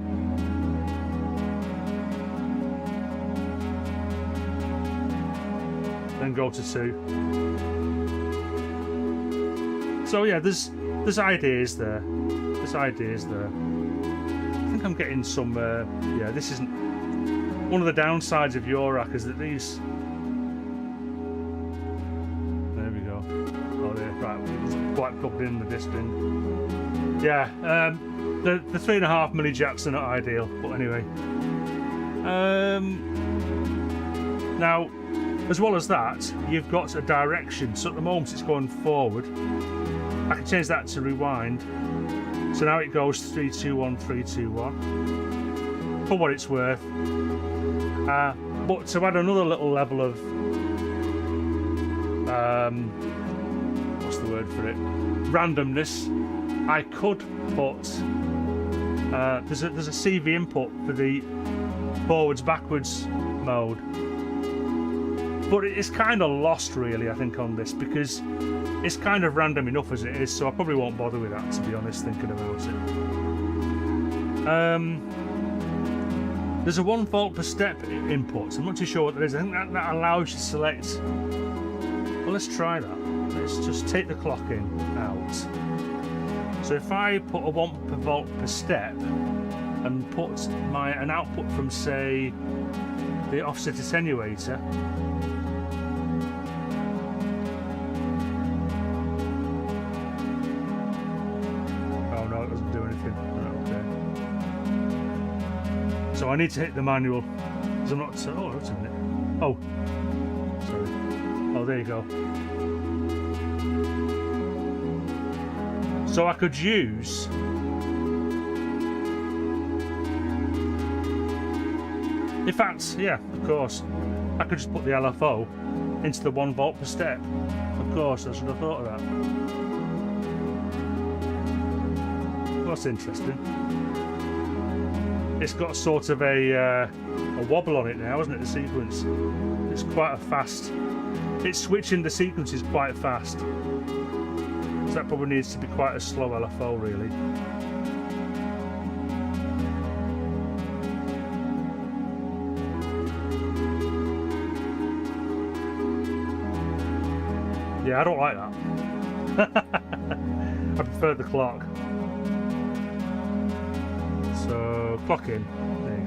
Then go to 2. So yeah, there's ideas there. There's ideas there. I think I'm getting some, yeah, this isn't... One of the downsides of Eurorack is that these... There we go. Oh, there, right, it's quite plugged in the disc bin. Yeah, the 3.5 milli jacks are not ideal, but anyway. Now, as well as that, you've got a direction. So at the moment it's going forward. I can change that to rewind. So now it goes 3, 2, 1, 3, 2, 1. For what it's worth. But to add another little level of what's the word for it? Randomness, I could put there's a CV input for the forwards backwards mode, but it's kind of lost really, I think, on this, because it's kind of random enough as it is, so I probably won't bother with that, to be honest, thinking about it. There's a 1 volt per step input. I'm not too sure what that is. I think that allows you to select... Well, let's try that. Let's just take the clock in out. So if I put a 1 per volt per step and put an output from, say, the offset attenuator, oh no, it doesn't do anything. Okay. So I need to hit the manual, because I'm not... Oh, wait a minute. Oh, sorry. Oh, there you go. So I could use In fact, yeah, of course, I could just put the LFO into the 1 volt per step. Of course, I should have thought of that. Well, that's interesting. It's got sort of a wobble on it now, hasn't it, the sequence? It's quite a fast... It's switching the sequences quite fast. So that probably needs to be quite a slow LFO, really. Yeah, I don't like that. I prefer the clock. So, clock in. There you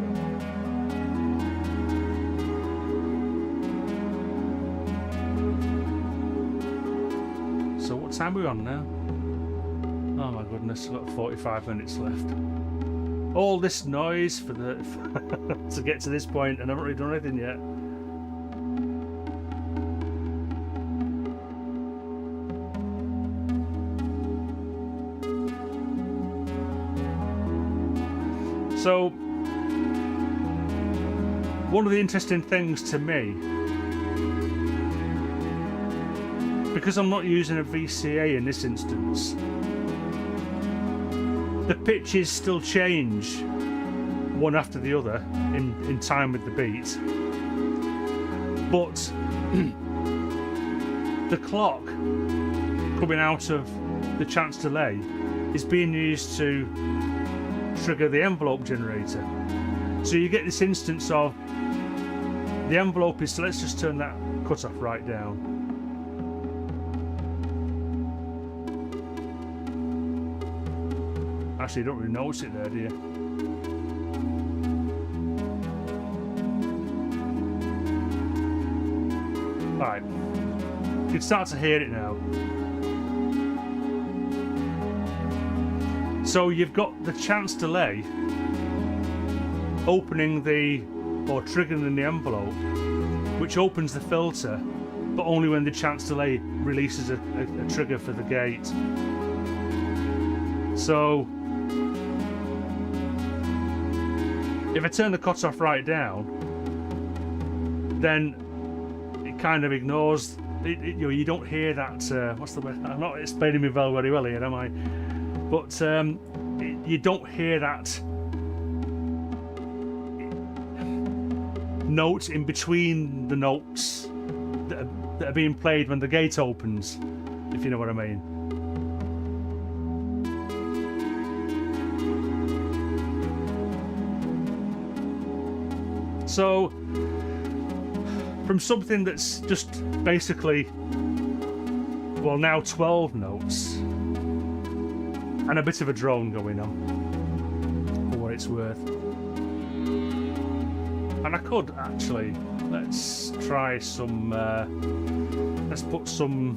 go. So, what time are we on now? Oh my goodness, we've got 45 minutes left. All this noise for the to get to this point, and I haven't really done anything yet. So, one of the interesting things to me, because I'm not using a VCA in this instance, the pitches still change one after the other in time with the beat, but the clock coming out of the chance delay is being used to trigger the envelope generator. So you get this instance of the envelope is, so let's just turn that cutoff right down. Actually, you don't really notice it there, do you? Right, you can start to hear it now. So you've got the chance delay opening the, or triggering the envelope, which opens the filter, but only when the chance delay releases a trigger for the gate. So if I turn the cutoff right down, then it kind of ignores it, you know, you don't hear that what's the word? I'm not explaining me very well here, am I? But you don't hear that note in between the notes that are being played when the gate opens, if you know what I mean. So, from something that's just basically, well, now 12 notes, and a bit of a drone going on, for what it's worth. And I could actually, let's try some, let's put some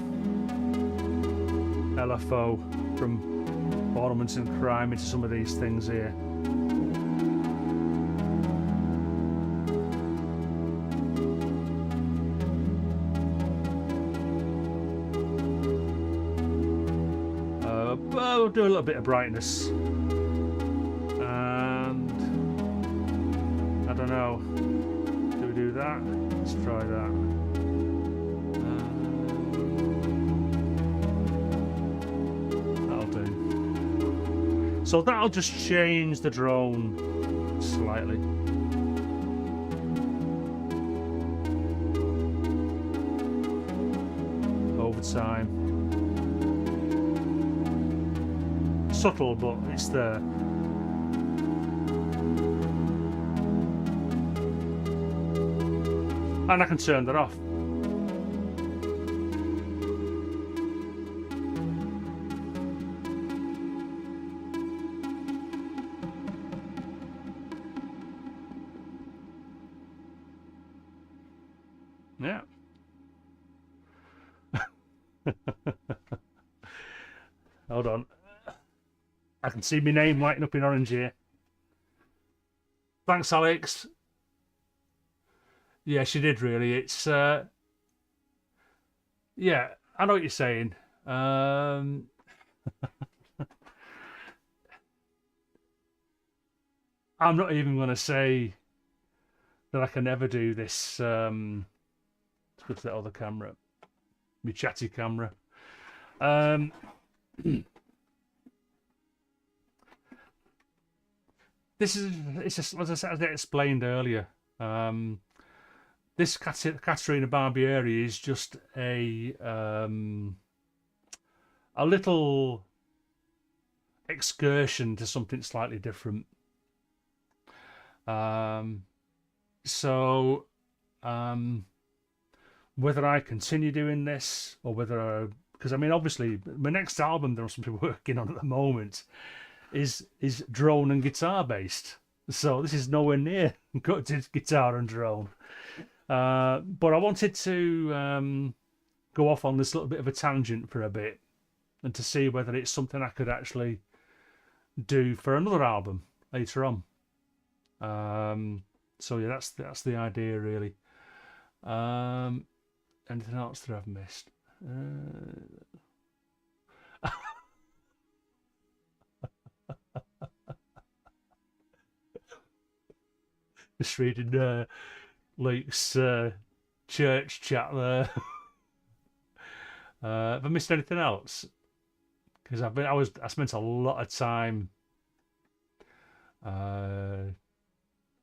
LFO from Ornaments and Crime into some of these things here. We'll do a little bit of brightness, and I don't know, do we do that? Let's try that. That'll do. So that'll just change the drone slightly. Over time. Subtle, but it's there. And I can turn that off. Yeah. Hold on. I can see my name lighting up in orange here. Thanks, Alex. Yeah, she did really. It's yeah, I know what you're saying. I'm not even going to say that I can never do this. Let's go to that other camera, my chatty camera. This is, it's just, as I explained earlier. This Caterina Barbieri is just a little excursion to something slightly different. Whether I continue doing this or whether because I mean, obviously, my next album that I'm supposed to be working on at the moment is drone and guitar based. So this is nowhere near guitar and drone. But I wanted to go off on this little bit of a tangent for a bit and to see whether it's something I could actually do for another album later on. So yeah, that's the idea really. Anything else that I've missed? Just reading Luke's church chat there. Have I missed anything else? Because I spent a lot of time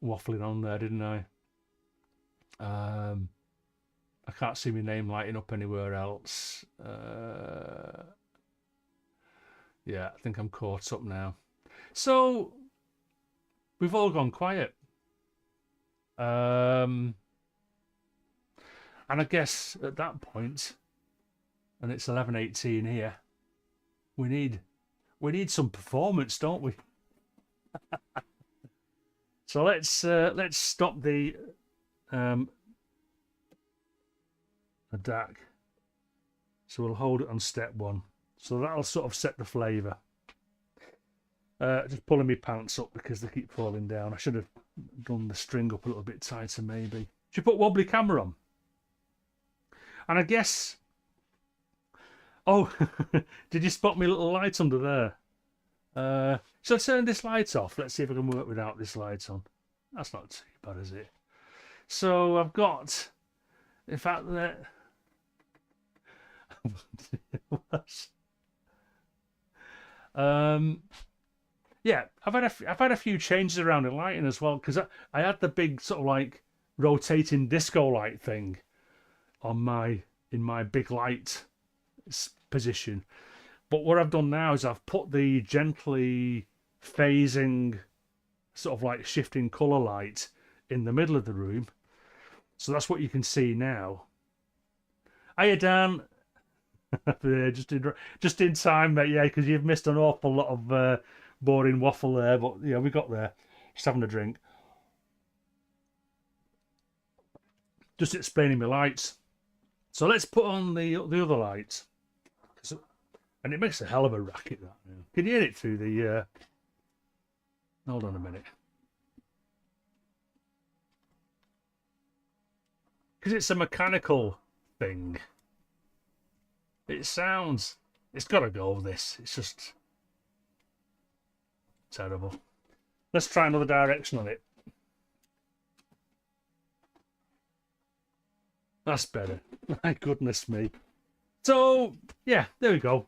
waffling on there, didn't I? I can't see my name lighting up anywhere else. Yeah, I think I'm caught up now. So we've all gone quiet. And I guess at that point, and it's 11:18 here, we need some performance, don't we? So let's stop the DAC. So we'll hold it on step 1. So that'll sort of set the flavour. Just pulling my pants up because they keep falling down. I should have done the string up a little bit tighter maybe. Should put wobbly camera on. And I guess... Oh, did you spot me little light under there? Shall I turn this light off? Let's see if I can work without this light on. That's not too bad, is it? So I've got... In fact, that... yeah, I've had a few changes around the lighting as well because I had the big sort of like rotating disco light thing on in my big light position, but what I've done now is I've put the gently phasing sort of like shifting color light in the middle of the room, so that's what you can see now. Hiya, Dan. just in time, mate. Yeah, because you've missed an awful lot of boring waffle there, but yeah, we got there. Just having a drink. Just explaining my lights. So let's put on the other lights, and it makes a hell of a racket. That can you hear it through the? Hold on a minute, because it's a mechanical thing. It sounds... It's got to go, this. It's just... terrible. Let's try another direction on it. That's better. My goodness me. So, yeah, there we go.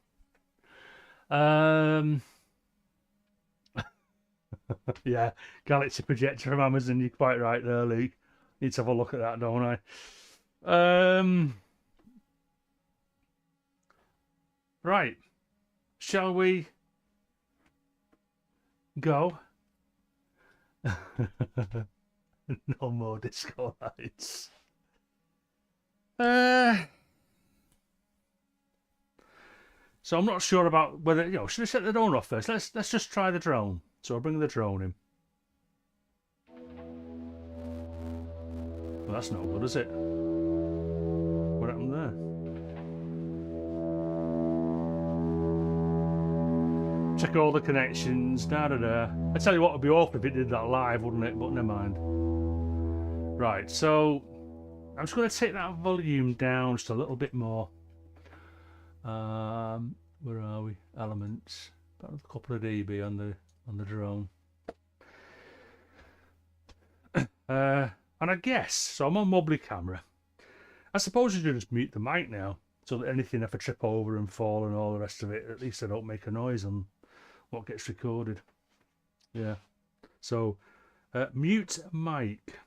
Yeah, Galaxy projector from Amazon. You're quite right there, Luke. Need to have a look at that, don't I? Right, shall we go? No more disco lights. So I'm not sure about whether, should I set the drone off first? Let's just try the drone. So I'll bring the drone in. Well, that's no good, is it? What happened there? Check all the connections, I tell you what, it'd be awful if it did that live, wouldn't it? But never mind. Right, so I'm just going to take that volume down just a little bit more. Where are we? Elements. About a couple of dB on the drone. And I guess, so I'm on wobbly camera. I suppose you should just mute the mic now, so that anything if I trip over and fall and all the rest of it, at least I don't make a noise on what gets recorded. Yeah. So, mute mic.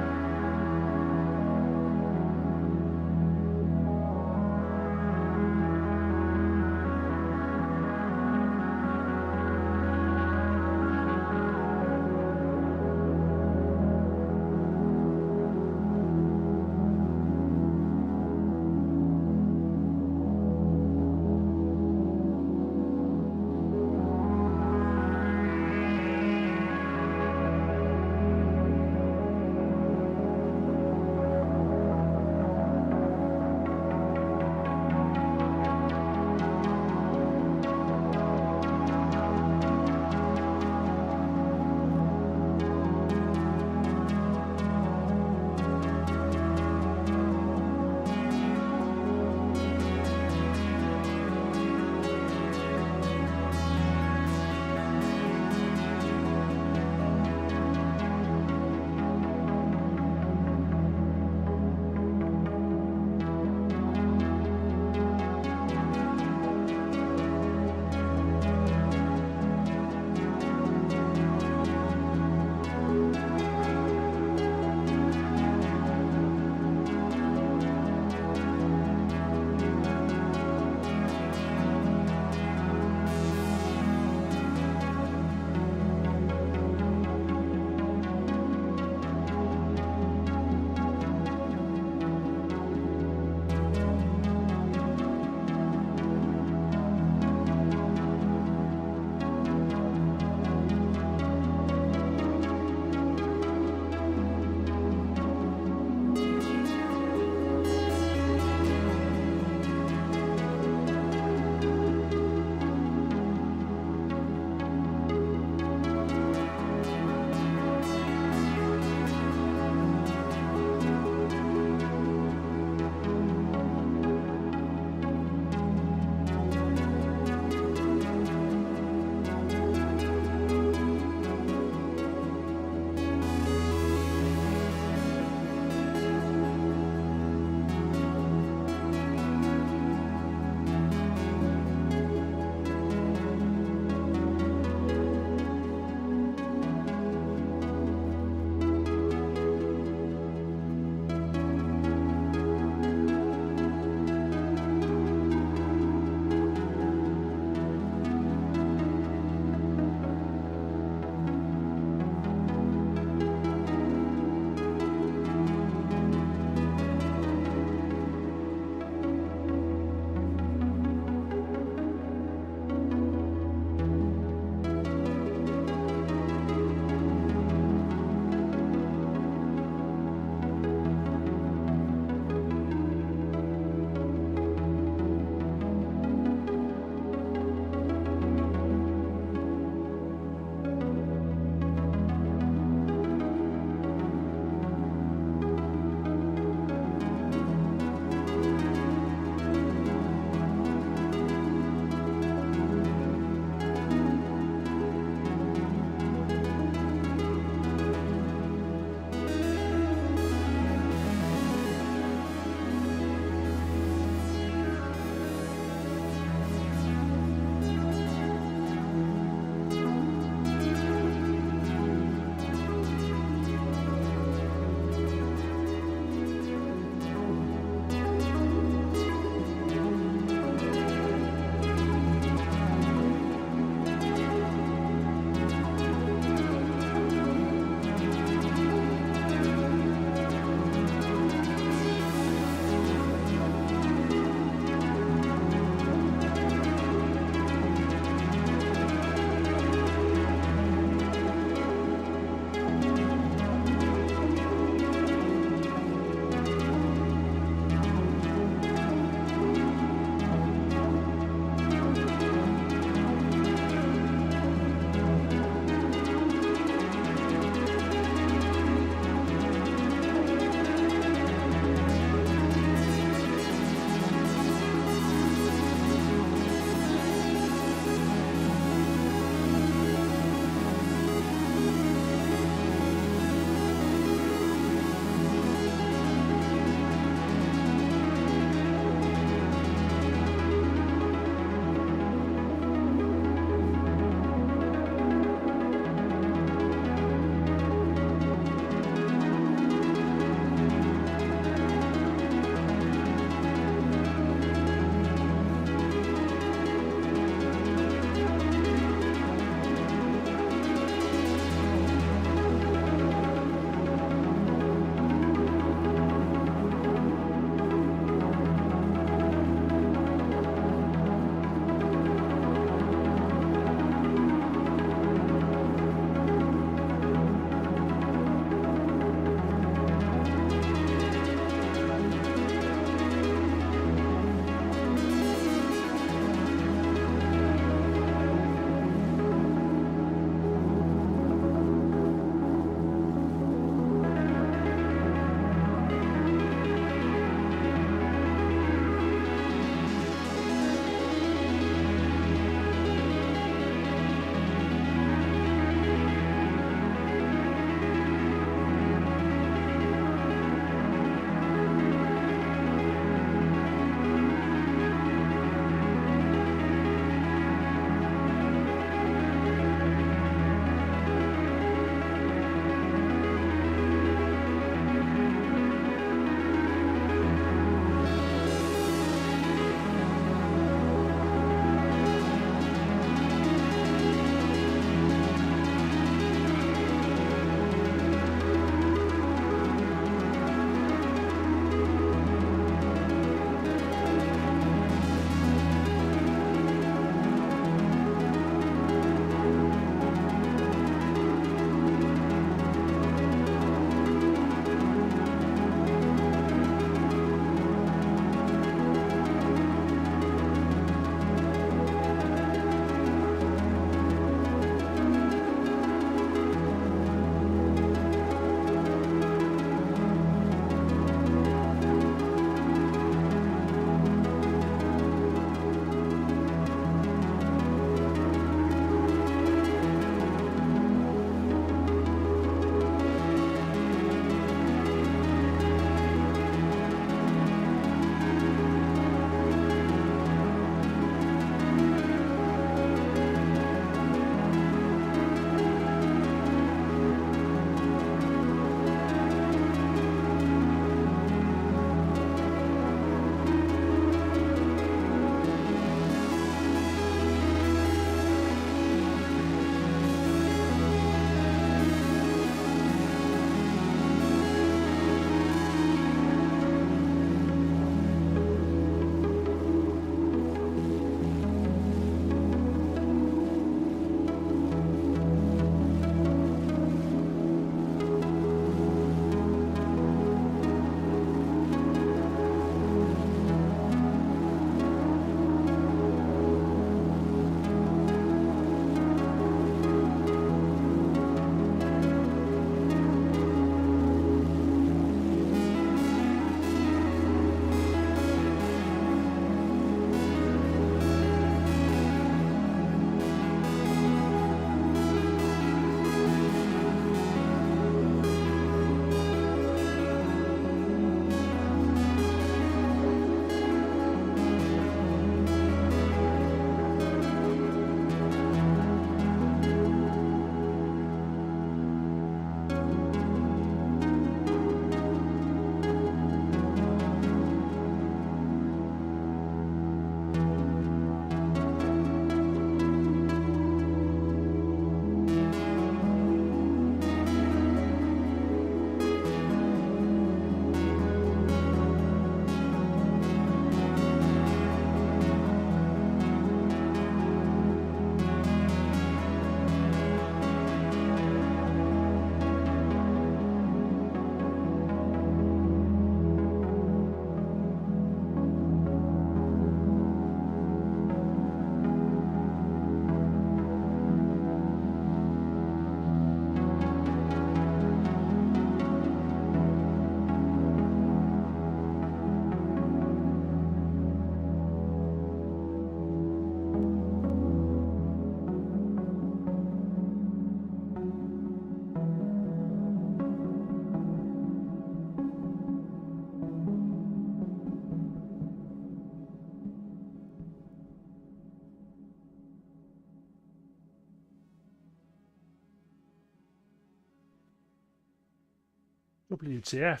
WTF.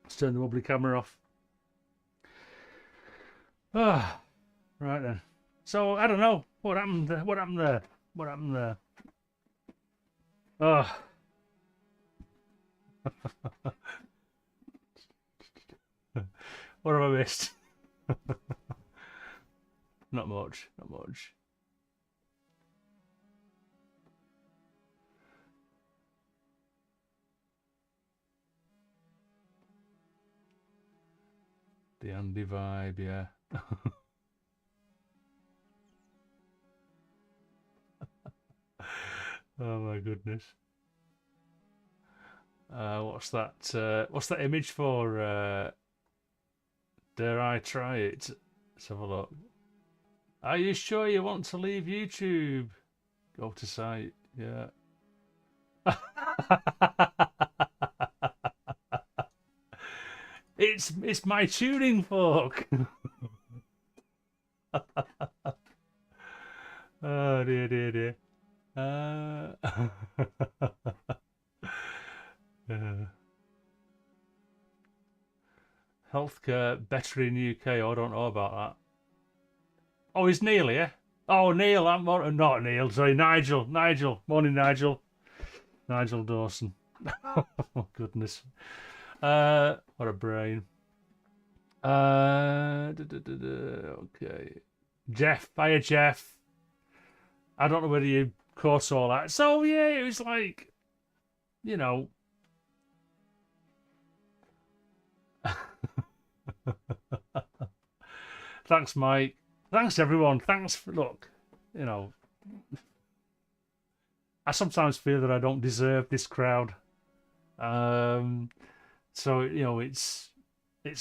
Let's turn the wobbly camera off. Ah, right then. So I don't know what happened there. What happened there? What happened there? Oh. What have I missed? Not much. Not much. The Andy vibe, yeah. Oh my goodness. What's that? What's that image for? Dare I try it? Let's have a look. Are you sure you want to leave YouTube? Go to site. Yeah. It's my tuning fork. Oh dear, dear, dear. Healthcare better in UK. I don't know about that. Oh, is Neil here? Oh, Neil. I'm not Neil. Sorry, Nigel. Nigel. Morning, Nigel. Nigel Dawson. Oh goodness. What a brain. Okay. Jeff. Hiya, Jeff. I don't know whether you caught all that. So yeah, it was like, you know. Thanks, Mike. Thanks, everyone. Thanks for, look, you know, I sometimes feel that I don't deserve this crowd. So, you know, it's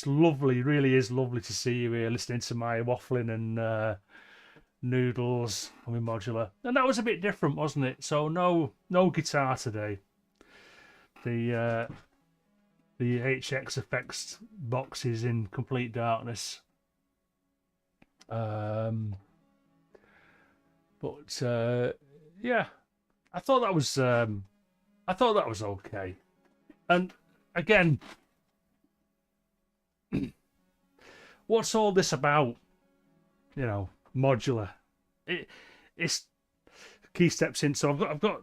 lovely, really is lovely to see you here listening to my waffling and noodles on my modular. And that was a bit different, wasn't it? So no guitar today. The HX effects box is in complete darkness. But yeah, I thought that was okay. And again, what's all this about? You know, modular. It's key steps in. So I've got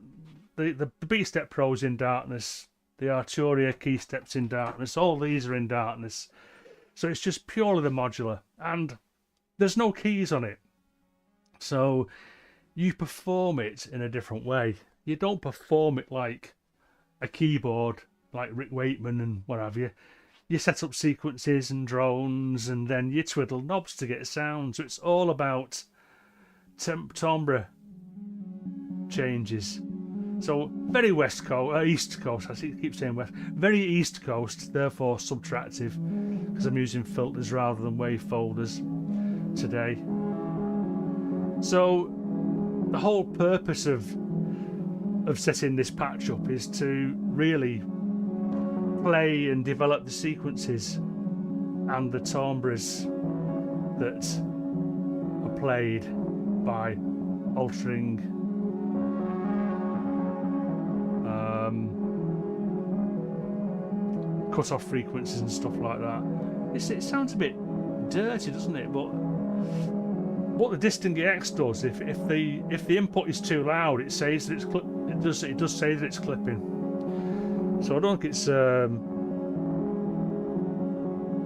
the B step pros in darkness. The Arturia key steps in darkness. All these are in darkness. So it's just purely the modular, and there's no keys on it. So you perform it in a different way. You don't perform it like a keyboard, like Rick Wakeman and what have you. You set up sequences and drones, and then you twiddle knobs to get sound. So it's all about timbre changes. So very West Coast, East Coast. I keep saying West. Very East Coast, therefore subtractive, because I'm using filters rather than wave folders today. So the whole purpose of setting this patch up is to really play and develop the sequences and the timbres that are played by altering cut-off frequencies and stuff like that. It sounds a bit dirty, doesn't it? But what the Distant EX does, if the input is too loud, it says that it does say that it's clipping. So I don't think it's and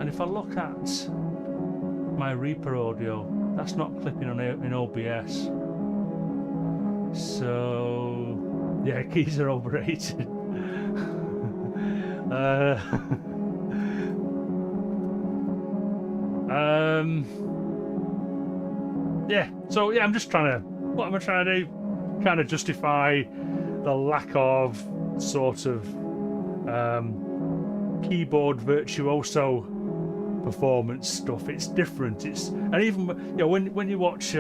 if I look at my Reaper audio, that's not clipping in OBS. So yeah, keys are overrated. Yeah, so yeah, I'm just what am I trying to do? Kind of justify the lack of sort of keyboard virtuoso performance stuff. It's different. And even, you know, when you watch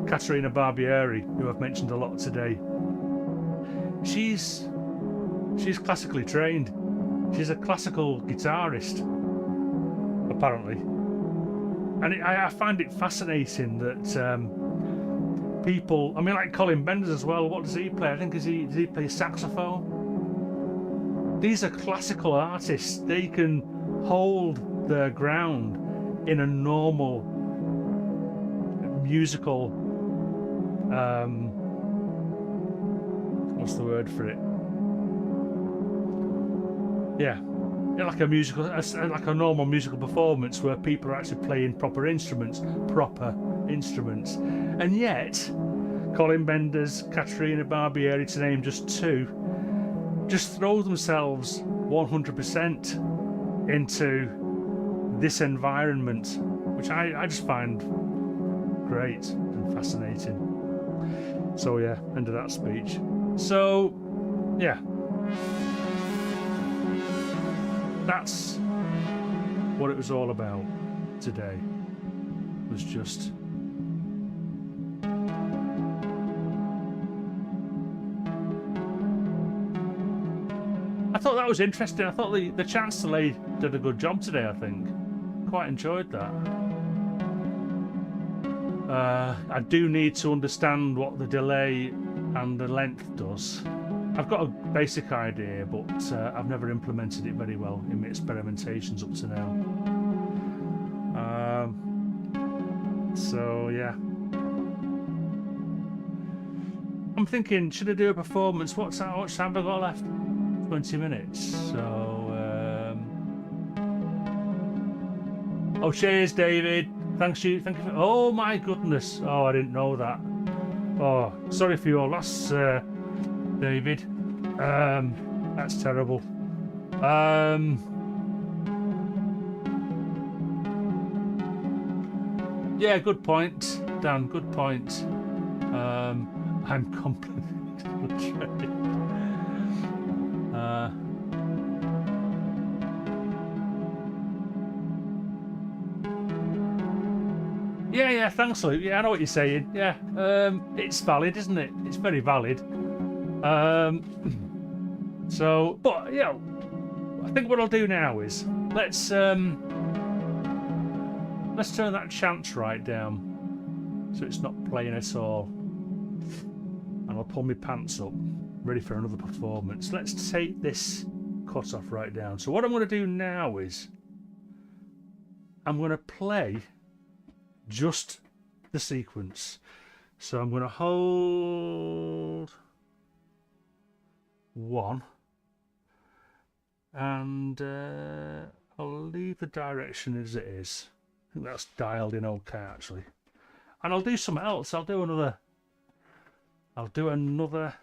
Caterina Barbieri, who I've mentioned a lot today, she's classically trained. She's a classical guitarist, apparently. And I find it fascinating that people, I mean, like Colin Benders as well. What does he play? I think does he play saxophone? These are classical artists. They can hold their ground in a normal musical, what's the word for it? Yeah, like a musical, like a normal musical performance where people are actually playing proper instruments, and yet Colin Benders, Caterina Barbieri, to name just two, just throw themselves 100% into this environment, which I just find great and fascinating. So yeah, end of that speech. So yeah, that's what it was all about today. It was just I thought that was interesting. I thought the Chancellor did a good job today, I think. Quite enjoyed that. I do need to understand what the delay and the length does. I've got a basic idea, but I've never implemented it very well in my experimentations up to now. So yeah. I'm thinking, should I do a performance? What time have I got left? 20 minutes. So oh, cheers, David. Thank you. Oh my goodness. Oh, I didn't know that. Oh, sorry for your loss, David. That's terrible. Yeah, good point, Dan. Good point. I'm completely betrayed. Yeah, thanks, Luke. Yeah, I know what you're saying. Yeah, it's valid, isn't it? It's very valid. So, but you know, I think what I'll do now is let's turn that chant right down so it's not playing at all, and I'll pull my pants up, ready for another performance. Let's take this cut off right down. So what I'm going to do now is I'm going to play just the sequence. So I'm going to hold 1 and I'll leave the direction as it is. I think that's dialed in okay actually. And I'll do something else. I'll do another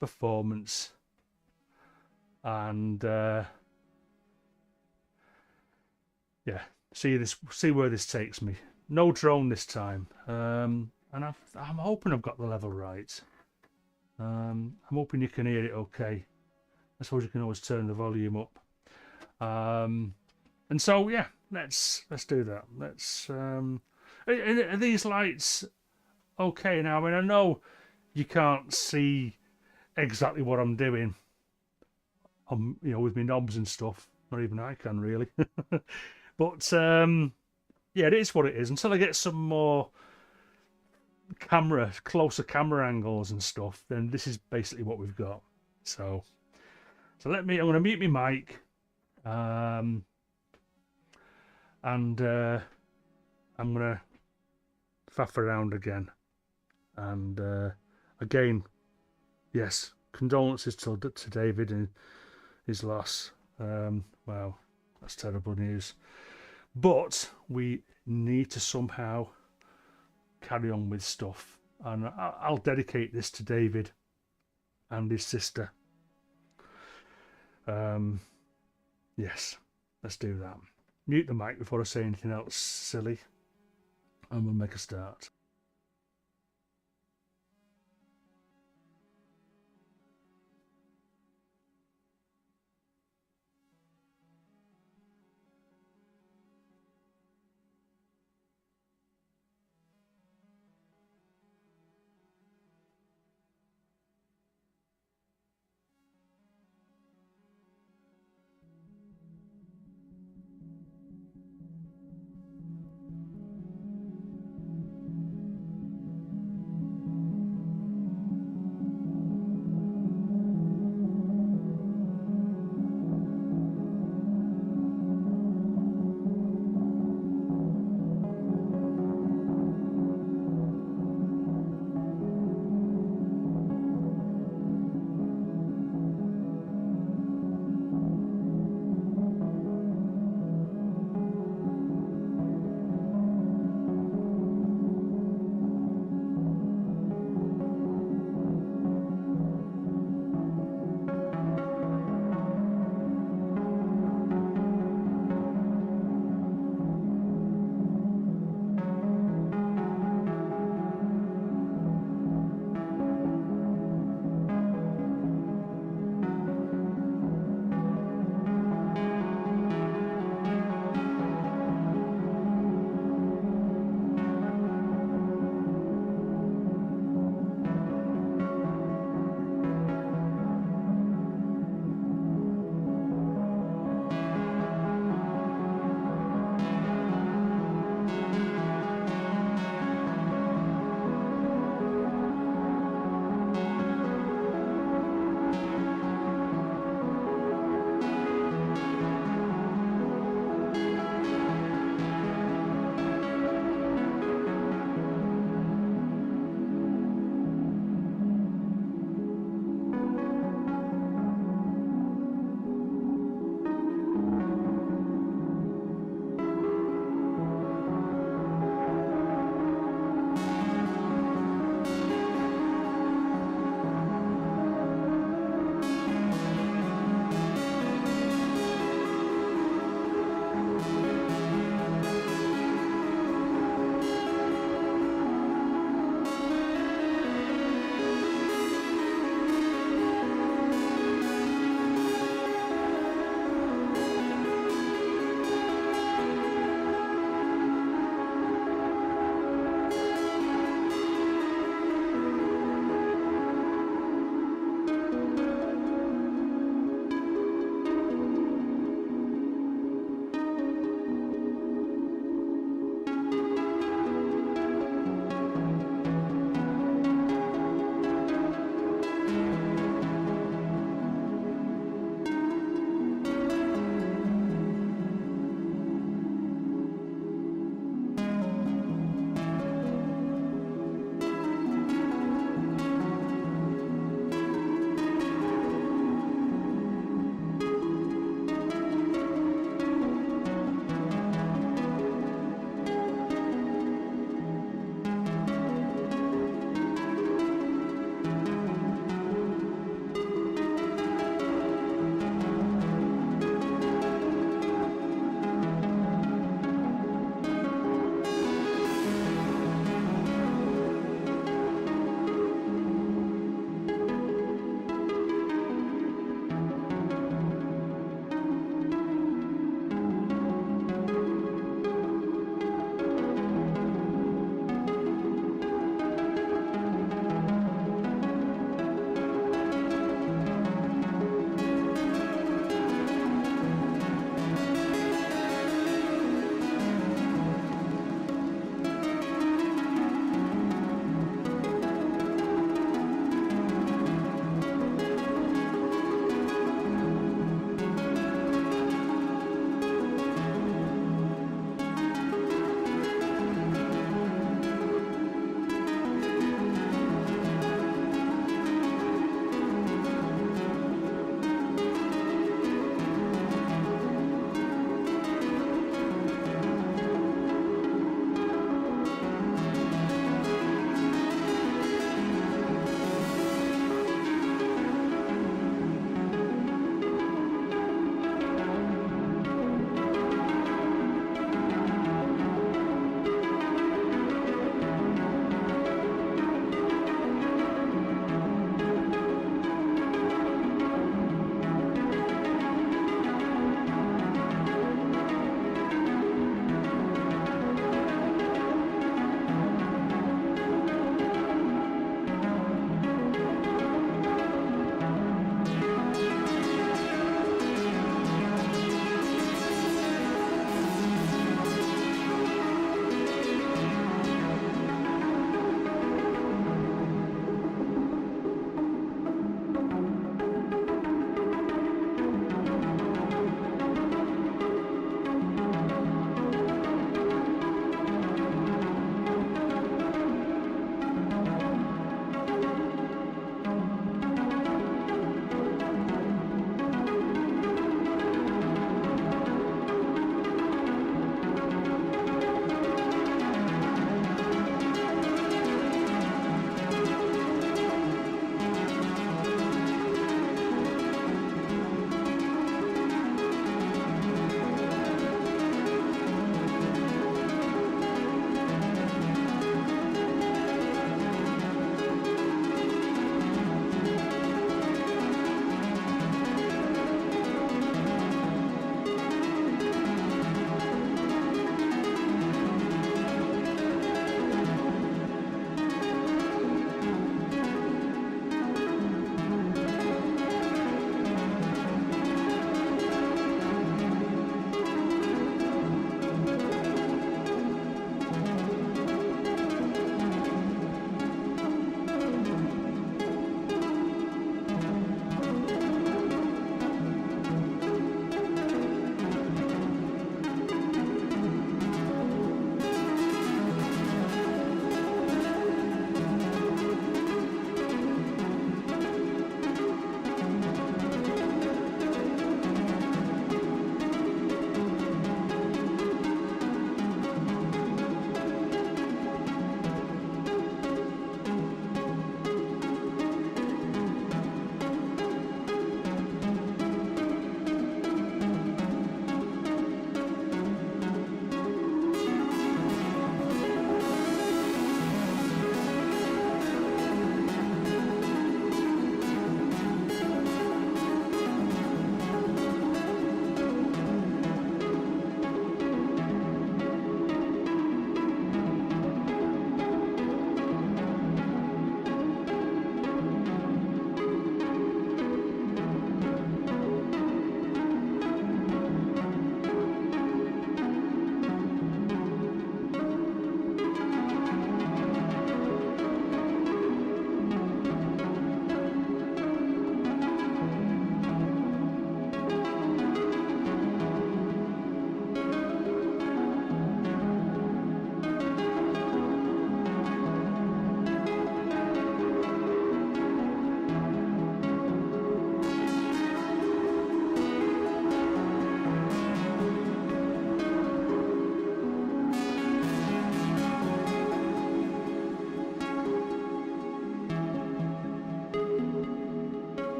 performance, and yeah, see where this takes me. No drone this time, and I'm hoping I've got the level right. I'm hoping you can hear it okay. I suppose you can always turn the volume up. And so yeah, let's do that. Let's are these lights okay now? I mean, I know you can't see exactly what I'm doing, you know, with my knobs and stuff. Not even I can really. But yeah, it is what it is. Until I get some more closer camera angles and stuff, then this is basically what we've got. So I'm going to mute my mic, and I'm going to faff around again. And again, yes, condolences to David and his loss. Wow, that's terrible news. But we need to somehow carry on with stuff, and I'll dedicate this to David and his sister. Yes, let's do that. Mute the mic before I say anything else silly, and we'll make a start.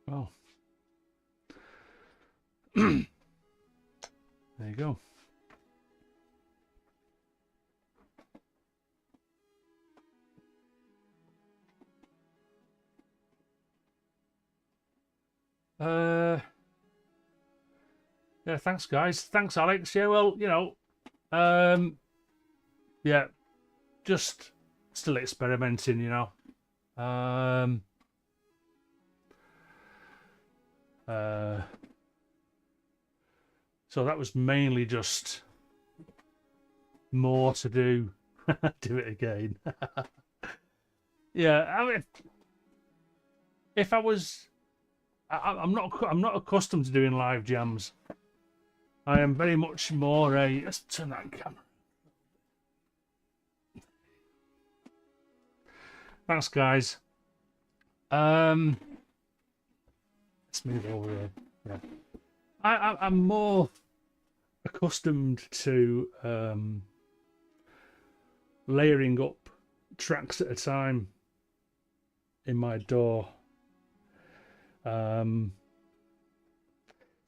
Well, there you go. Yeah, thanks guys. Thanks Alex. Yeah, well, you know, yeah, just still experimenting, you know. So that was mainly just more to do. Do it again. Yeah, I mean, if I was, I'm not accustomed to doing live jams. I am very much more a. Let's turn that camera. Thanks, guys. Let's move over here. Yeah, I'm more accustomed to layering up tracks at a time in my DAW.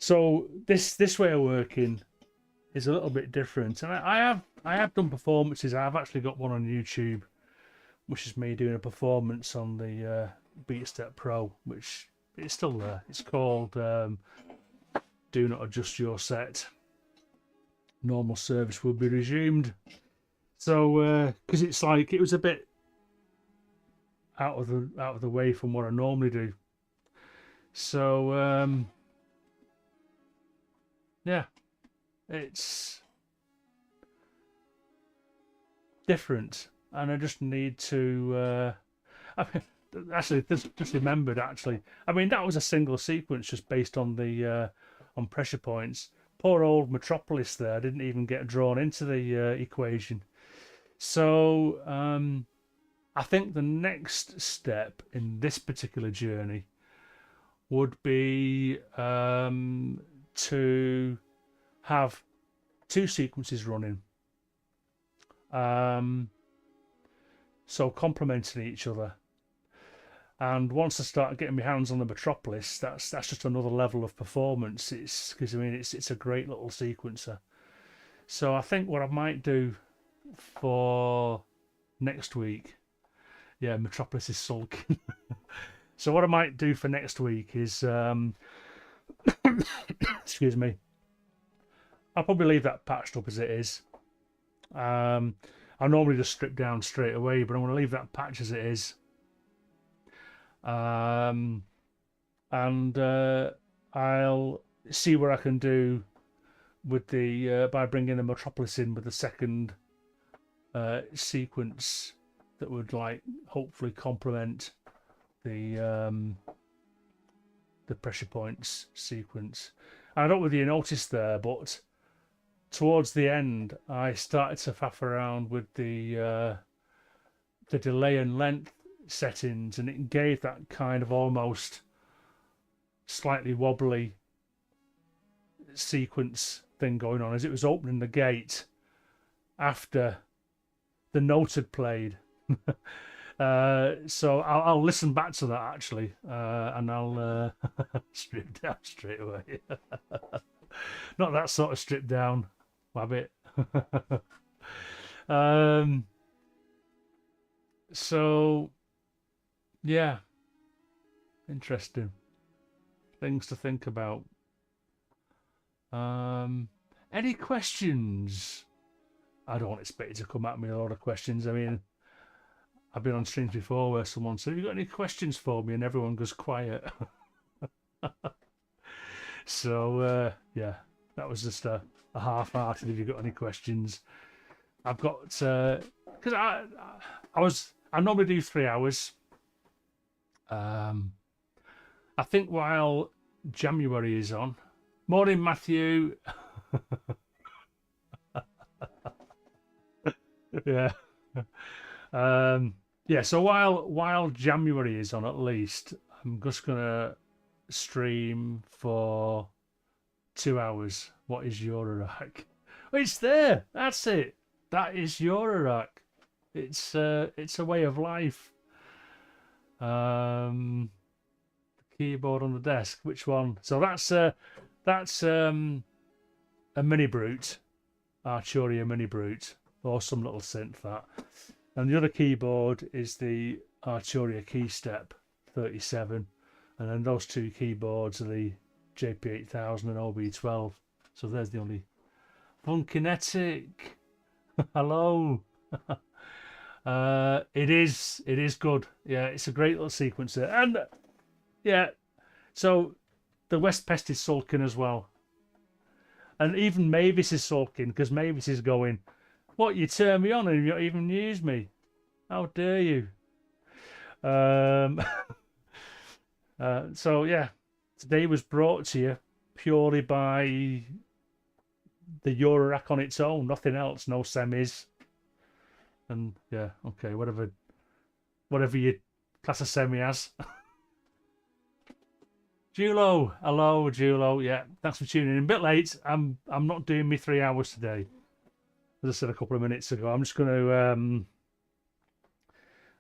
So this way of working is a little bit different, and I have done performances. I've actually got one on YouTube, which is me doing a performance on the BeatStep Pro, which is still there. It's called "Do Not Adjust Your Set. Normal service will be resumed." So because it's like it was a bit out of the way from what I normally do. So yeah, it's different, and I just need to. I mean, actually, just remembered. Actually, I mean that was a single sequence just based on the on pressure points. Poor old Metropolis there didn't even get drawn into the equation. So I think the next step in this particular journey would be to have two sequences running, so complementing each other. And once I start getting my hands on the Metropolis, that's just another level of performance. It's because I mean it's a great little sequencer. So I think what I might do for next week, yeah, Metropolis is sulking. So what I might do for next week is, excuse me, I'll probably leave that patched up as it is. I normally just strip down straight away, but I'm going to leave that patch as it is. And I'll see what I can do with the by bringing the Metropolis in with the second sequence that would like hopefully complement the pressure points sequence. And I don't know whether you noticed there, but towards the end I started to faff around with the delay and length settings, and it gave that kind of almost slightly wobbly sequence thing going on as it was opening the gate after the note had played. So I'll listen back to that actually, and I'll strip down straight away. Not that sort of strip down, Wabbit. So yeah, interesting things to think about. Any questions? I don't expect you to come at me with a lot of questions. I mean, I've been on streams before where someone said, "Have you got any questions for me?" and everyone goes quiet. So yeah, that was just a half-hearted. Have you got any questions? I've got because I normally do 3 hours. I think while Jamuary is on. Morning, Matthew. Yeah. Yeah, so while Jamuary is on, at least I'm just gonna stream for 2 hours. What is Eurorack? Oh, it's there. That's it. That is Eurorack. It's a way of life. The keyboard on the desk. Which one? So that's a mini brute, Arturia mini brute, or some little synth that. And the other keyboard is the Arturia Keystep 37, and then those two keyboards are the JP8000 and OB12. So there's the only Funkinetic. Hello. It is good. Yeah, it's a great little sequencer, and yeah, so the West Pest is sulking as well, and even Mavis is sulking because Mavis is going, "What, you turn me on and you don't even use me? How dare you?" So yeah, today was brought to you purely by the Eurorack on its own, nothing else, no semis, and yeah, okay, whatever you class a semi as. Julo, hello Julo, yeah, thanks for tuning in. A bit late, I'm not doing me 3 hours today, as I said a couple of minutes ago. I'm just going to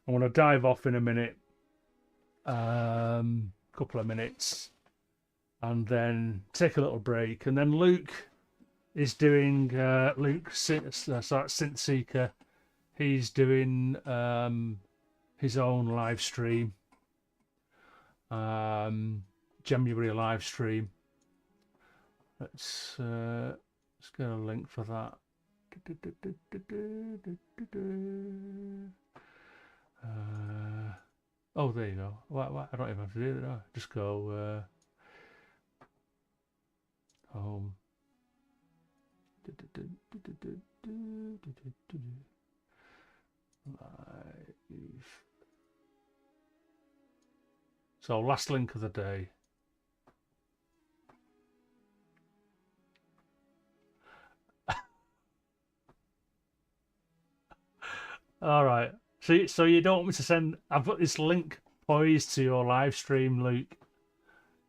I want to dive off in a minute, couple of minutes, and then take a little break, and then Luke is doing Synth Seeker. He's doing his own live stream, Jamuary live stream. Let's get a link for that. Oh, there you go. What? I don't even have to do that. No. Just go home. Live. So last link of the day. All right. So you don't want me to send? I've got this link poised to your live stream, Luke.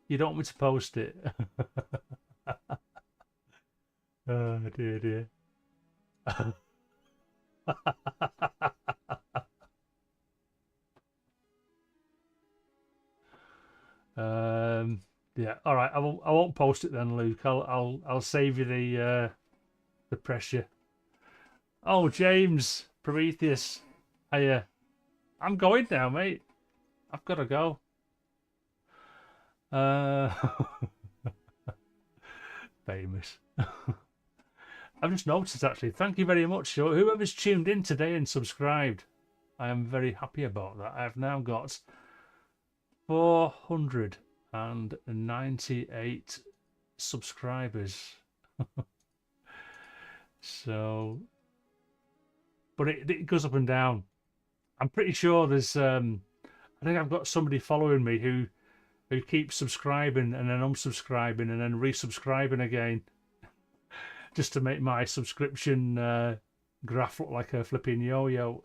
You don't want me to post it? Oh dear. Yeah. All right. I won't post it then, Luke. I'll save you the pressure. Oh, James Prometheus. Hiya. I'm going now, mate. I've got to go. Famous. I've just noticed, actually. Thank you very much. So whoever's tuned in today and subscribed, I am very happy about that. I've now got 498 subscribers. So, but it goes up and down. I'm pretty sure there's I think I've got somebody following me who keeps subscribing and then unsubscribing and then resubscribing again, just to make my subscription graph look like a flipping yo-yo.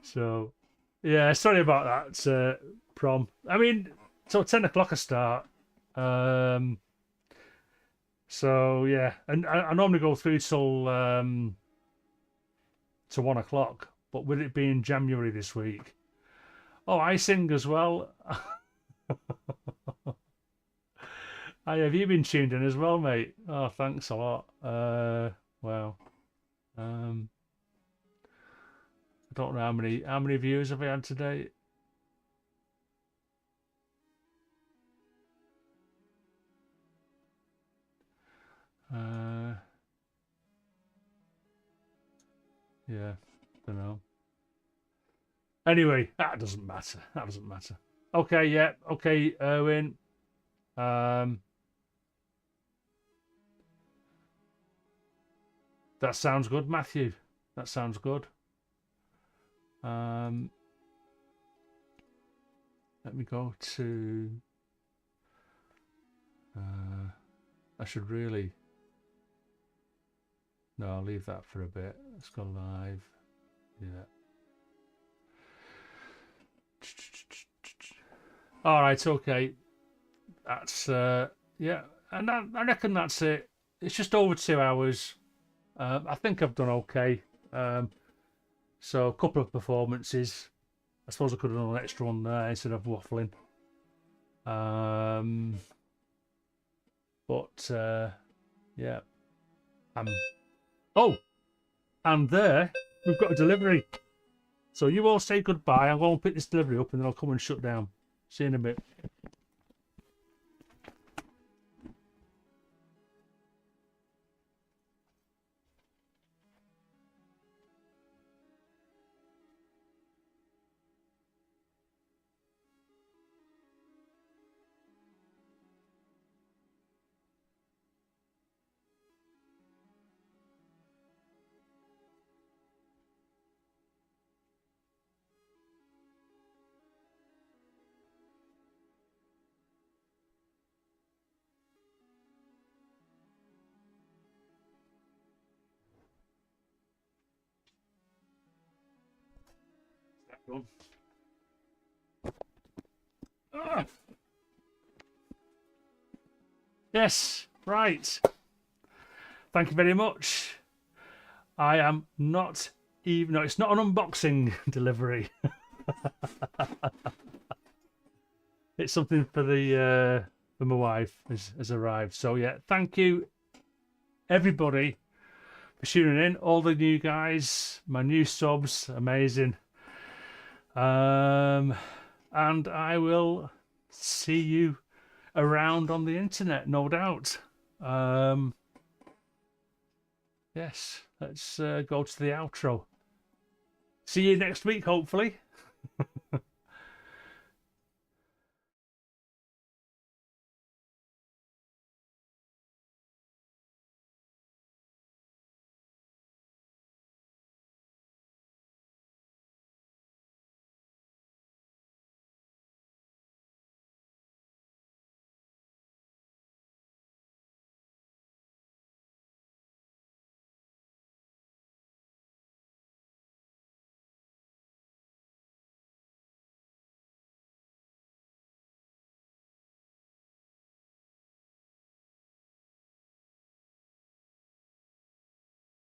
So yeah, sorry about that, Prom. I mean, so 10 o'clock I start. So yeah, and I normally go through till to 1 o'clock, but with it being January this week. Oh, I sing as well. Hi, have you been tuned in as well, mate? Oh, thanks a lot. Wow. I don't know how many views have I had today. Yeah, don't know. Anyway, that doesn't matter. That doesn't matter. Okay, yeah, okay, Erwin. That sounds good, Matthew. That sounds good. Let me go to. I should really. No, I'll leave that for a bit. Let's go live. Yeah. All right. Okay. That's yeah, and I reckon that's it. It's just over 2 hours. I think I've done okay. So a couple of performances. I suppose I could have done an extra one there instead of waffling. Yeah. Oh, and there we've got a delivery. So you all say goodbye. I'm going to pick this delivery up and then I'll come and shut down. See you in a bit. Ah. Yes, right. Thank you very much. I am not even... No, it's not an unboxing delivery. It's something for the for my wife has arrived. So yeah, thank you everybody for tuning in. All the new guys, my new subs, amazing. And I will see you around on the internet, no doubt. Yes, let's go to the outro. See you next week, hopefully.